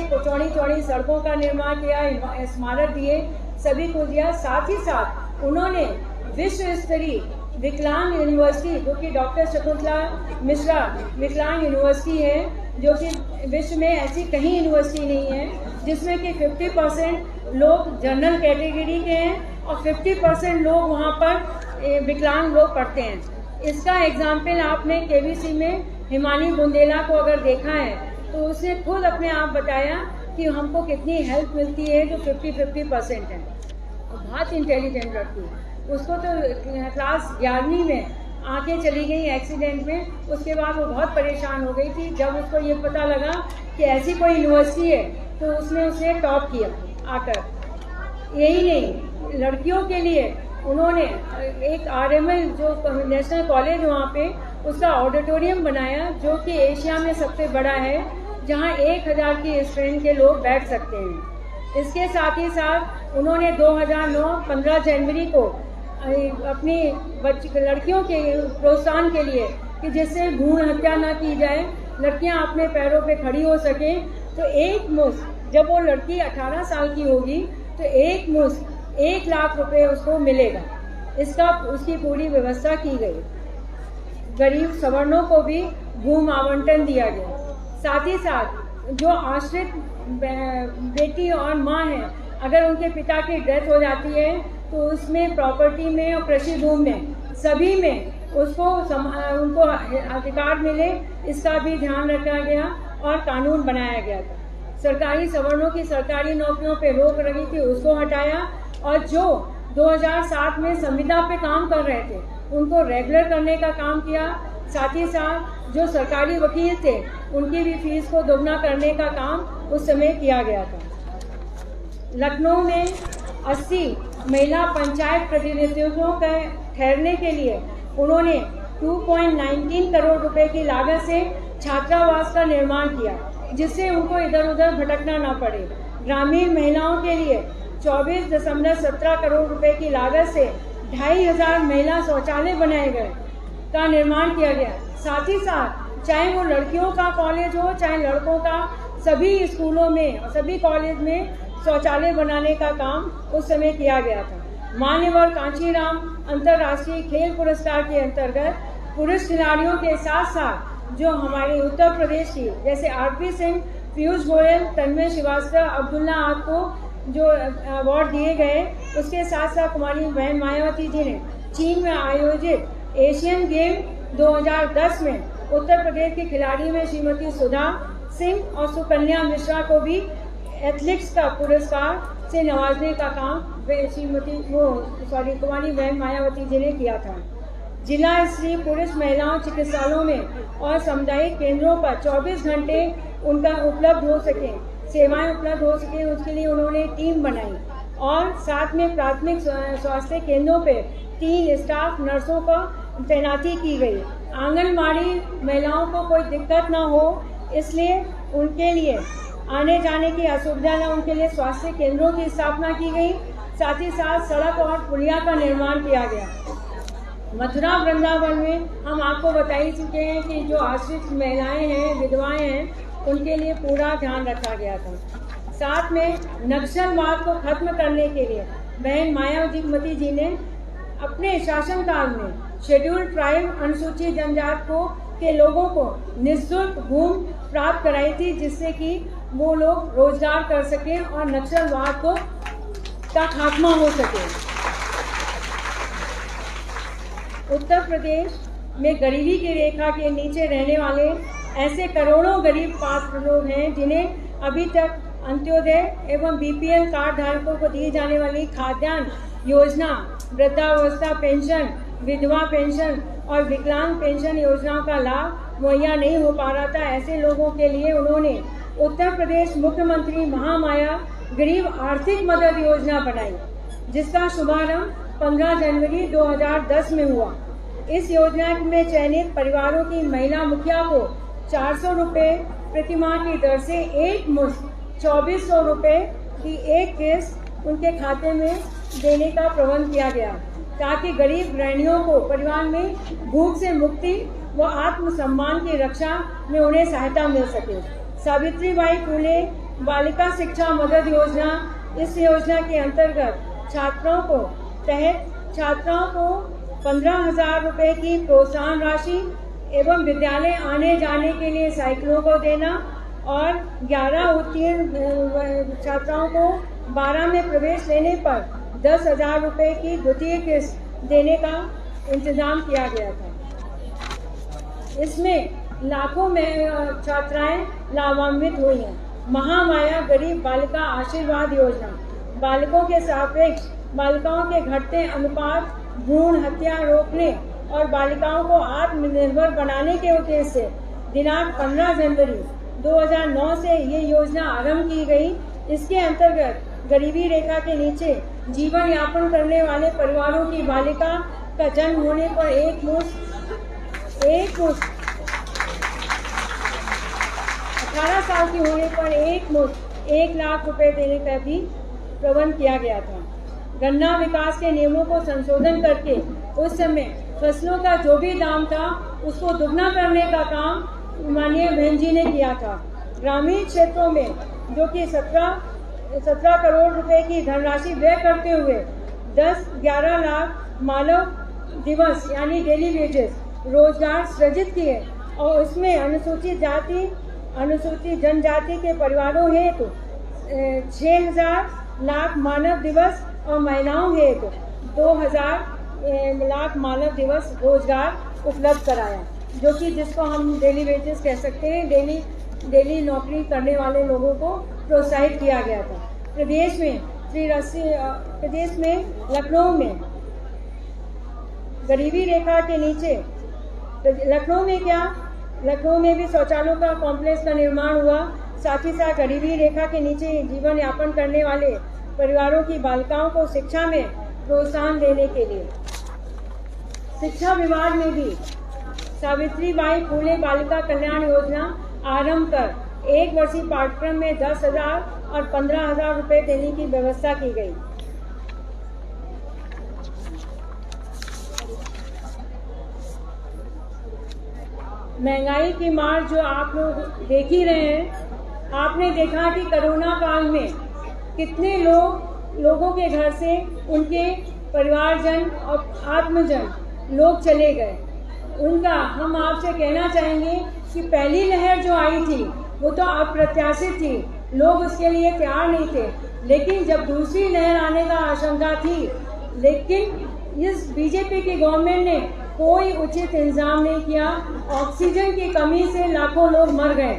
चौड़ी सड़कों का निर्माण किया, स्मारक दिए, सभी को दिया। साथ ही साथ उन्होंने विश्व स्तरीय विकलांग यूनिवर्सिटी, जो कि डॉक्टर शकुंतला मिश्रा विकलांग यूनिवर्सिटी है, जो कि विश्व में ऐसी कहीं यूनिवर्सिटी नहीं है जिसमें कि 50% लोग जनरल कैटेगरी के हैं और 50% लोग वहाँ पर विकलांग लोग पढ़ते हैं। इसका एग्जाम्पल आपने KVC में हिमानी बुंदेला को अगर देखा है तो उसने खुद अपने आप बताया कि हमको कितनी हेल्प मिलती है, जो 50% है। बहुत इंटेलिजेंट लड़की है, उसको तो क्लास 11वीं में आंखें चली गई एक्सीडेंट में। उसके बाद वो बहुत परेशान हो गई थी। जब उसको ये पता लगा कि ऐसी कोई यूनिवर्सिटी है तो उसने उसे टॉप किया आकर। यही नहीं, लड़कियों के लिए उन्होंने एक RML जो नेशनल कॉलेज वहाँ पे, उसका ऑडिटोरियम बनाया, जो कि एशिया में सबसे बड़ा है, जहाँ 1000 की स्ट्रेंथ के लोग बैठ सकते हैं। इसके साथ ही साथ उन्होंने 2009 15 जनवरी को अपनी लड़कियों के प्रोत्साहन के लिए कि जिससे भ्रूण हत्या न की जाए, लड़कियां अपने पैरों पे खड़ी हो सकें, तो एक मुश्त, जब वो लड़की 18 साल की होगी तो एक मुश्त 1 लाख रुपए उसको मिलेगा। उसकी पूरी व्यवस्था की गई। गरीब सवर्णों को भी भूमि आवंटन दिया गया। साथ ही साथ जो आश्रित बेटी और माँ है, अगर उनके पिता की डेथ हो जाती है तो उसमें प्रॉपर्टी में और कृषि भूमि में सभी में उनको अधिकार मिले, इसका भी ध्यान रखा गया और कानून बनाया गया था। सरकारी सवर्णों की सरकारी नौकरियों पे रोक रही थी, उसको हटाया, और जो 2007 में संविदा पे काम कर रहे थे उनको रेगुलर करने का काम किया। साथ ही साथ जो सरकारी वकील थे उनकी भी फीस को दोगुना करने का काम उस समय किया गया था। लखनऊ में 80 महिला पंचायत प्रतिनिधियों के ठहरने के लिए उन्होंने 2.19 करोड़ रुपए की लागत से छात्रावास का निर्माण किया, जिससे उनको इधर उधर भटकना न पड़े। ग्रामीण महिलाओं के लिए 24.17 करोड़ रुपए की लागत से 2500 महिला शौचालय बनाए गए का निर्माण किया गया। साथ ही साथ चाहे वो लड़कियों का कॉलेज हो चाहे लड़कों का, सभी स्कूलों में और सभी कॉलेज में शौचालय बनाने का काम उस समय किया गया था। मान्यवर कांचीराम अंतर्राष्ट्रीय खेल पुरस्कार के अंतर्गत पुरुष खिलाड़ियों के साथ साथ जो हमारे उत्तर प्रदेश की जैसे आरपी सिंह, पीयूष गोयल, तन्मय श्रीवास्तव, अब्दुल्ला आद को जो अवार्ड दिए गए, उसके साथ साथ हमारी बहन मायावती जी ने चीन में आयोजित एशियन गेम 2010 में उत्तर प्रदेश की खिलाड़ी में श्रीमती सुधा सिंह और सुकन्या मिश्रा को भी एथलेटिक्स का पुरस्कार से नवाजने का काम कुमारी बहन मायावती जी ने किया था। जिला स्तरीय पुरुष महिलाओं चिकित्सालयों में और सामुदायिक केंद्रों पर 24 घंटे उनका उपलब्ध हो सके, सेवाएं उपलब्ध हो सके, उसके लिए उन्होंने टीम बनाई और साथ में प्राथमिक स्वास्थ्य केंद्रों पे 3 स्टाफ नर्सों का तैनाती की गई। आंगनबाड़ी महिलाओं को कोई दिक्कत ना हो इसलिए उनके लिए आने जाने की असुविधा न, उनके लिए स्वास्थ्य केंद्रों की स्थापना की गई। साथ ही साथ सड़क और पुलिया का निर्माण किया गया। मथुरा वृंदावन में हम आपको बता ही चुके हैं कि जो आश्रित महिलाएं हैं, विधवाएं हैं, उनके लिए पूरा ध्यान रखा गया था। साथ में नक्सलवाद को खत्म करने के लिए बहन मायावती जी ने अपने शासनकाल में शेड्यूल ट्राइब अनुसूचित जनजाति के लोगों को निःशुल्क भूमि प्राप्त कराई थी, जिससे कि वो लोग रोजगार कर सके और नक्सलवाद का खात्मा हो सके। उत्तर प्रदेश में गरीबी की रेखा के नीचे रहने वाले ऐसे करोड़ों गरीब पात्र लोग हैं जिन्हें अभी तक अंत्योदय एवं बीपीएल कार्ड धारकों को दी जाने वाली खाद्यान्न योजना, वृद्धावस्था पेंशन, विधवा पेंशन और विकलांग पेंशन योजनाओं का लाभ मुहैया नहीं हो पा रहा था। ऐसे लोगों के लिए उन्होंने उत्तर प्रदेश मुख्यमंत्री महामाया गरीब आर्थिक मदद योजना बनाई, जिसका शुभारंभ 15 जनवरी 2010 में हुआ। इस योजना में चयनित परिवारों की महिला मुखिया को 400 रुपये प्रति माह की दर से एक मुश्त 2400 रुपये की एक किस्त उनके खाते में देने का प्रबंध किया गया, ताकि गरीब गृहिणियों को परिवार में भूख से मुक्ति व आत्मसम्मान की रक्षा में उन्हें सहायता मिल सके। सावित्रीबाई फुले बालिका शिक्षा मदद योजना, इस योजना के अंतर्गत छात्राओं को 15,000 रुपये की प्रोत्साहन राशि एवं विद्यालय आने जाने के लिए साइकिलों को देना और 11 उत्तीर्ण छात्राओं को 12 में प्रवेश लेने पर 10,000 रुपये की द्वितीय किस्त देने का इंतजाम किया गया था। इसमें लाखों में छात्राएं लाभान्वित हुई हैं। महामाया गरीब बालिका आशीर्वाद योजना, बालिकों के सापेक्ष बालिकाओं के घटते अनुपात, भ्रूण हत्या रोकने और बालिकाओं को आत्मनिर्भर बनाने के उद्देश्य से दिनांक 15 जनवरी 2009 से ये योजना आरंभ की गई। इसके अंतर्गत गरीबी रेखा के नीचे जीवन यापन करने वाले परिवारों की बालिका का जन्म होने पर एक मुश्त 18 साल की होने पर एक मुश्त 1 लाख रुपए देने का भी प्रबंध किया गया था। गन्ना विकास के नियमों को संशोधन करके उस समय फसलों का जो भी दाम था उसको दुगना करने का काम माननीय बहन जी ने किया था। ग्रामीण क्षेत्रों में जो कि 17 करोड़ रुपए की धनराशि व्यय करते हुए 10-11 लाख मानव दिवस यानी डेली वेजेस रोजगार सृजित किए और उसमें अनुसूचित जनजाति के परिवारों हेतु 6,000 लाख मानव दिवस और महिलाओं हेतु 2,000 लाख मानव दिवस रोजगार उपलब्ध कराया, जो कि जिसको हम डेली वेजेस कह सकते हैं। डेली नौकरी करने वाले लोगों को प्रोत्साहित किया गया था। प्रदेश में लखनऊ में गरीबी रेखा के नीचे लखनऊ में भी शौचालयों का कॉम्प्लेक्स का निर्माण हुआ। साथ ही साथ गरीबी रेखा के नीचे जीवन यापन करने वाले परिवारों की बालिकाओं को शिक्षा में प्रोत्साहन देने के लिए शिक्षा विभाग ने भी सावित्रीबाई फुले बालिका कल्याण योजना आरंभ कर 1 वर्षीय पाठ्यक्रम में 10,000 और 15,000 रुपए देने की व्यवस्था की गई। महंगाई की मार जो आप लोग देख ही रहे हैं। आपने देखा कि कोरोना काल में कितने लोगों के घर से उनके परिवारजन और आत्मजन लोग चले गए। उनका हम आपसे कहना चाहेंगे कि पहली लहर जो आई थी वो तो अप्रत्याशित थी, लोग उसके लिए तैयार नहीं थे। लेकिन जब दूसरी लहर आने का आशंका थी, लेकिन इस बीजेपी की गवर्नमेंट ने कोई उचित इंतजाम नहीं किया। ऑक्सीजन की कमी से लाखों लोग मर गए,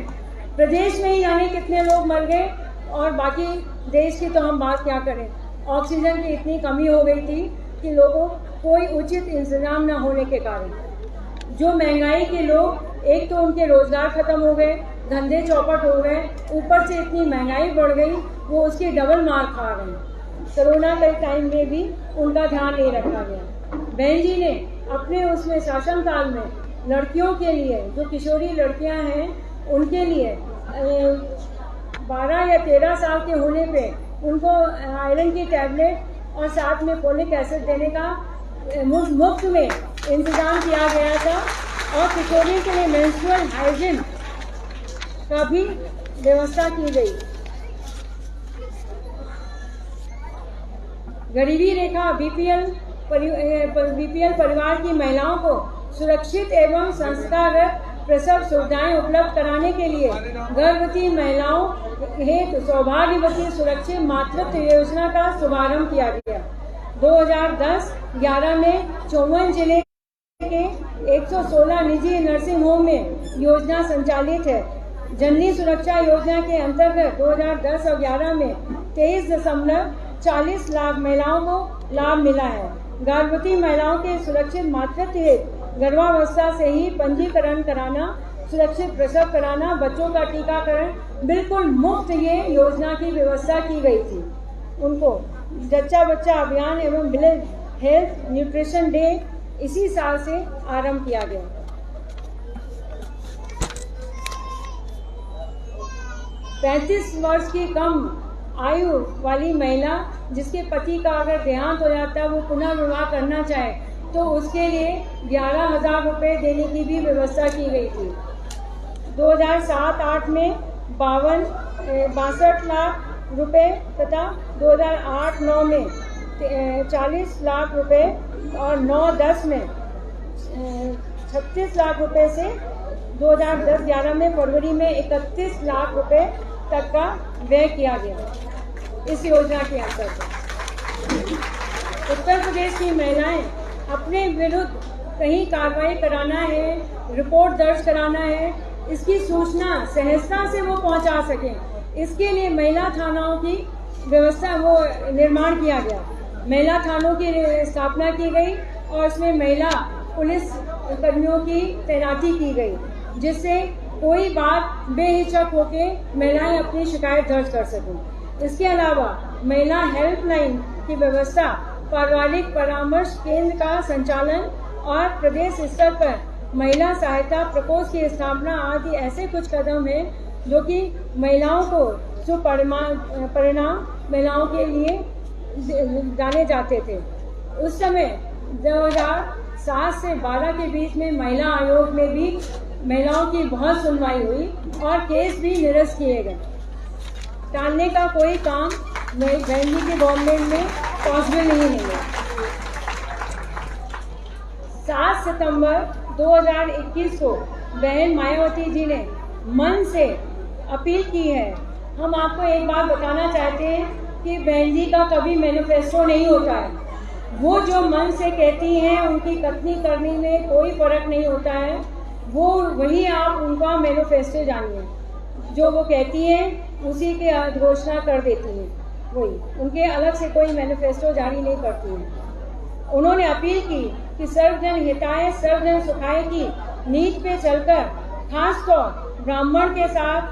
प्रदेश में ही जाने कितने लोग मर गए, और बाकी देश की तो हम बात क्या करें। ऑक्सीजन की इतनी कमी हो गई थी कि लोगों कोई उचित इंतजाम न होने के कारण जो महंगाई के लोग, एक तो उनके रोजगार खत्म हो गए, धंधे चौपट हो गए, ऊपर से इतनी महंगाई बढ़ गई, वो उसकी डबल मार खा गए। कोरोना के टाइम में भी उनका ध्यान नहीं रखा गया। बहन जी ने अपने उसमें शासनकाल में लड़कियों के लिए, जो किशोरी लड़कियां हैं, उनके लिए 12 या 13 साल के होने पे उनको आयरन की टैबलेट और साथ में फोलिक एसिड देने का मुफ्त में इंतजाम किया गया था, और किशोरी के लिए मेंस्ट्रुअल हाइजीन का भी व्यवस्था की गई। गरीबी रेखा बीपीएल परिवार की महिलाओं को सुरक्षित एवं संस्कारक प्रसव सुविधाएं उपलब्ध कराने के लिए गर्भवती महिलाओं हेतु सौभाग्यवती सुरक्षित मातृत्व योजना का शुभारंभ किया गया। 2010-11 में 54 जिले के 116 निजी नर्सिंग होम में योजना संचालित है। जननी सुरक्षा योजना के अंतर्गत 2010 और 11 में 23.40 लाख महिलाओं को लाभ मिला है। गर्भवती महिलाओं के सुरक्षित मातृत्व हेतु गर्भावस्था से ही पंजीकरण कराना, सुरक्षित प्रसव कराना, बच्चों का टीकाकरण बिल्कुल मुफ्त ये योजना की व्यवस्था की गई थी। उनको जच्चा बच्चा अभियान एवं विलेज हेल्थ न्यूट्रिशन डे इसी साल से आरंभ किया गया। पैंतीस वर्ष की कम आयु वाली महिला जिसके पति का अगर देहांत हो जाता है, वो पुनर्विवाह करना चाहे, तो उसके लिए 11,000 रुपये देने की भी व्यवस्था की गई थी। 2007-8 में 62 लाख रुपए तथा 2008-9 में 40 लाख रुपए और 9-10 में 36 लाख रुपए से 2010-11 में फरवरी में 31 लाख रुपए तक का व्यय किया गया। इस योजना के अंतर्गत उत्तर प्रदेश की महिलाएं अपने विरुद्ध कहीं कार्रवाई कराना है, रिपोर्ट दर्ज कराना है, इसकी सूचना सहजता से वो पहुंचा सकें, इसके लिए महिला थानाओं की व्यवस्था वो निर्माण किया गया। महिला थानों की स्थापना की गई और इसमें महिला पुलिस कर्मियों की तैनाती की गई, जिससे कोई बात बेहिचक होके महिलाएं अपनी शिकायत दर्ज कर सकें। इसके अलावा महिला हेल्पलाइन की व्यवस्था, पारिवारिक परामर्श केंद्र का संचालन और प्रदेश स्तर पर महिला सहायता प्रकोष्ठ की स्थापना आदि ऐसे कुछ कदम हैं जो कि महिलाओं को सुपरिणाम महिलाओं के लिए डाले जाते थे। उस समय 2007 से 12 के बीच में महिला आयोग में भी महिलाओं की बहुत सुनवाई हुई और केस भी निरस्त किए गए। टालने का कोई काम बहन जी की गवर्नमेंट में पॉसिबल नहीं है। 7 सितंबर 2021 को बहन मायावती जी ने मन से अपील की है। हम आपको एक बात बताना चाहते हैं कि बहन जी का कभी मैनिफेस्टो नहीं होता है। वो जो मन से कहती हैं उनकी कथनी करने में कोई फर्क नहीं होता है। वो वही आप उनका मैनिफेस्टो जानिए, जो वो कहती हैं उसी के घोषणा कर देती हैं, वही उनके अलग से कोई मैनिफेस्टो जारी नहीं करती हैं। उन्होंने अपील की कि सर्वजन हिताय सर्वजन सुखाय की नीति पे चलकर खासतौर ब्राह्मण के साथ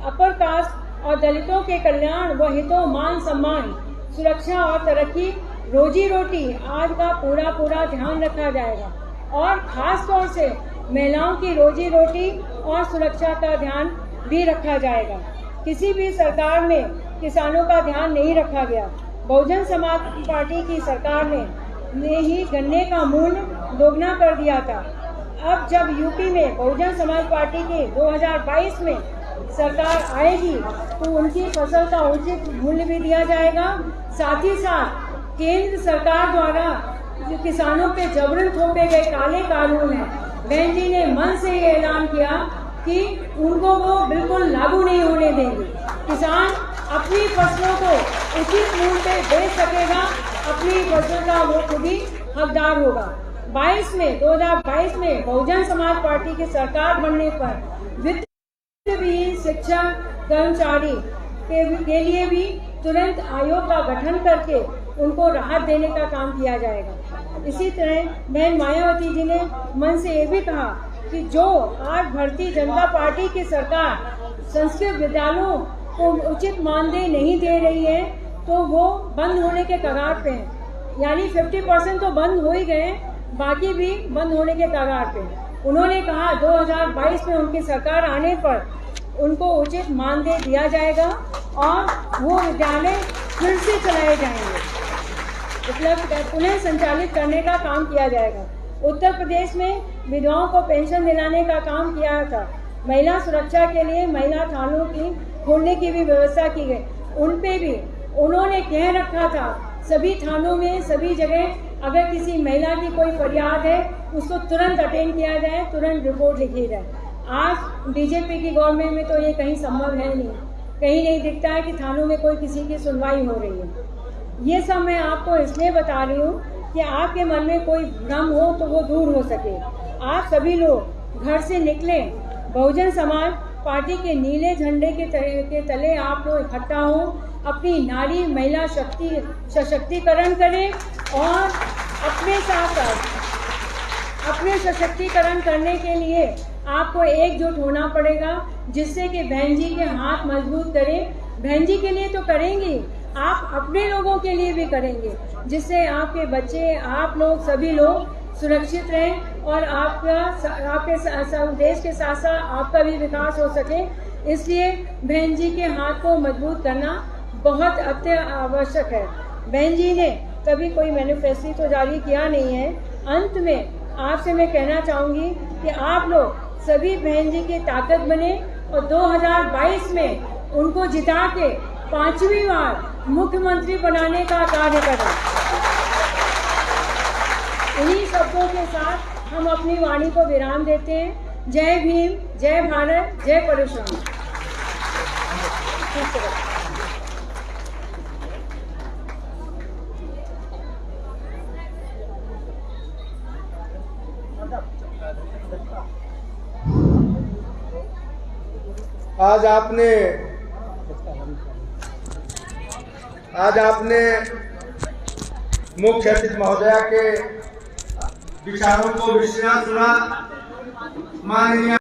अपर कास्ट और दलितों के कल्याण व हितों, मान सम्मान, सुरक्षा और तरक्की, रोजी रोटी आदि का पूरा ध्यान रखा जाएगा और खास तौर से महिलाओं की रोजी रोटी और सुरक्षा का ध्यान भी रखा जाएगा। किसी भी सरकार में किसानों का ध्यान नहीं रखा गया। बहुजन समाज पार्टी की सरकार ने ही गन्ने का मूल्य दोगुना कर दिया था। अब जब यूपी में बहुजन समाज पार्टी की 2022 में सरकार आएगी तो उनकी फसल का उचित मूल्य भी दिया जाएगा। साथ ही साथ केंद्र सरकार द्वारा जो किसानों पे जबरन थोपे गए काले कानून हैं, बहन जी ने मन से ये ऐलान किया कि उनको वो बिल्कुल लागू नहीं होने देंगे। किसान अपनी फसलों को उचित मूल्य पे बेच सकेगा, अपनी फसल का वो खुद ही हकदार होगा। 2022 में बहुजन समाज पार्टी की सरकार बनने पर वित्त विहीन शिक्षक कर्मचारी के लिए भी तुरंत आयोग का गठन करके उनको राहत देने का काम किया जाएगा। इसी तरह बहन मायावती जी ने मन से ये भी कहा कि जो आज भारतीय जनता पार्टी की सरकार संस्कृत विद्यालयों को उचित मानदेय नहीं दे रही है तो वो बंद होने के कगार पे हैं। यानी 50% तो बंद हो ही गए, बाकी भी बंद होने के कगार पे। उन्होंने कहा 2022 में उनकी सरकार आने पर उनको उचित मानदेय दिया जाएगा और वो विद्यालय फिर से चलाए जाएंगे, उपलब्ध पुनः संचालित करने का काम किया जाएगा। उत्तर प्रदेश में विधवाओं को पेंशन दिलाने का काम किया था। महिला सुरक्षा के लिए महिला थानों की खोलने की भी व्यवस्था की गई। उन पे भी उन्होंने कह रखा था सभी थानों में सभी जगह अगर किसी महिला की कोई फरियाद है उसको तुरंत अटेंड किया जाए, तुरंत रिपोर्ट लिखी जाए। आज बीजेपी की गवर्नमेंट में तो ये कहीं संभव है नहीं, कहीं नहीं दिखता है कि थानों में कोई किसी की सुनवाई हो रही है। ये सब मैं आपको इसलिए बता रही हूँ कि आपके मन में कोई भ्रम हो तो वो दूर हो सके। आप सभी लोग घर से निकले, बहुजन समाज पार्टी के नीले झंडे के तले आप लोग इकट्ठा हो, अपनी नारी महिला शक्ति सशक्तिकरण करें और अपने साथ अपने सशक्तिकरण करने के लिए आपको एकजुट होना पड़ेगा, जिससे कि बहन जी के हाथ मजबूत करें। बहन जी के लिए तो करेंगे, आप अपने लोगों के लिए भी करेंगे, जिससे आपके बच्चे, आप लोग सभी लोग सुरक्षित रहें और आपके देश के साथ साथ आपका भी विकास हो सके। इसलिए बहन जी के हाथ को मजबूत करना बहुत आवश्यक है। बहन जी ने कभी कोई मैनिफेस्टो तो जारी किया नहीं है। अंत में आपसे मैं कहना चाहूंगी कि आप लोग सभी बहन जी की ताकत बने और 2022 में उनको जिता के 5वीं बार मुख्यमंत्री बनाने का कार्य करें। इन्हीं शब्दों के साथ हम अपनी वाणी को विराम देते हैं। जय भीम, जय भारत, जय परशुराम। आज आपने मुख्य अतिथि महोदया के विचारों को विश्लेषण सुना। माननीय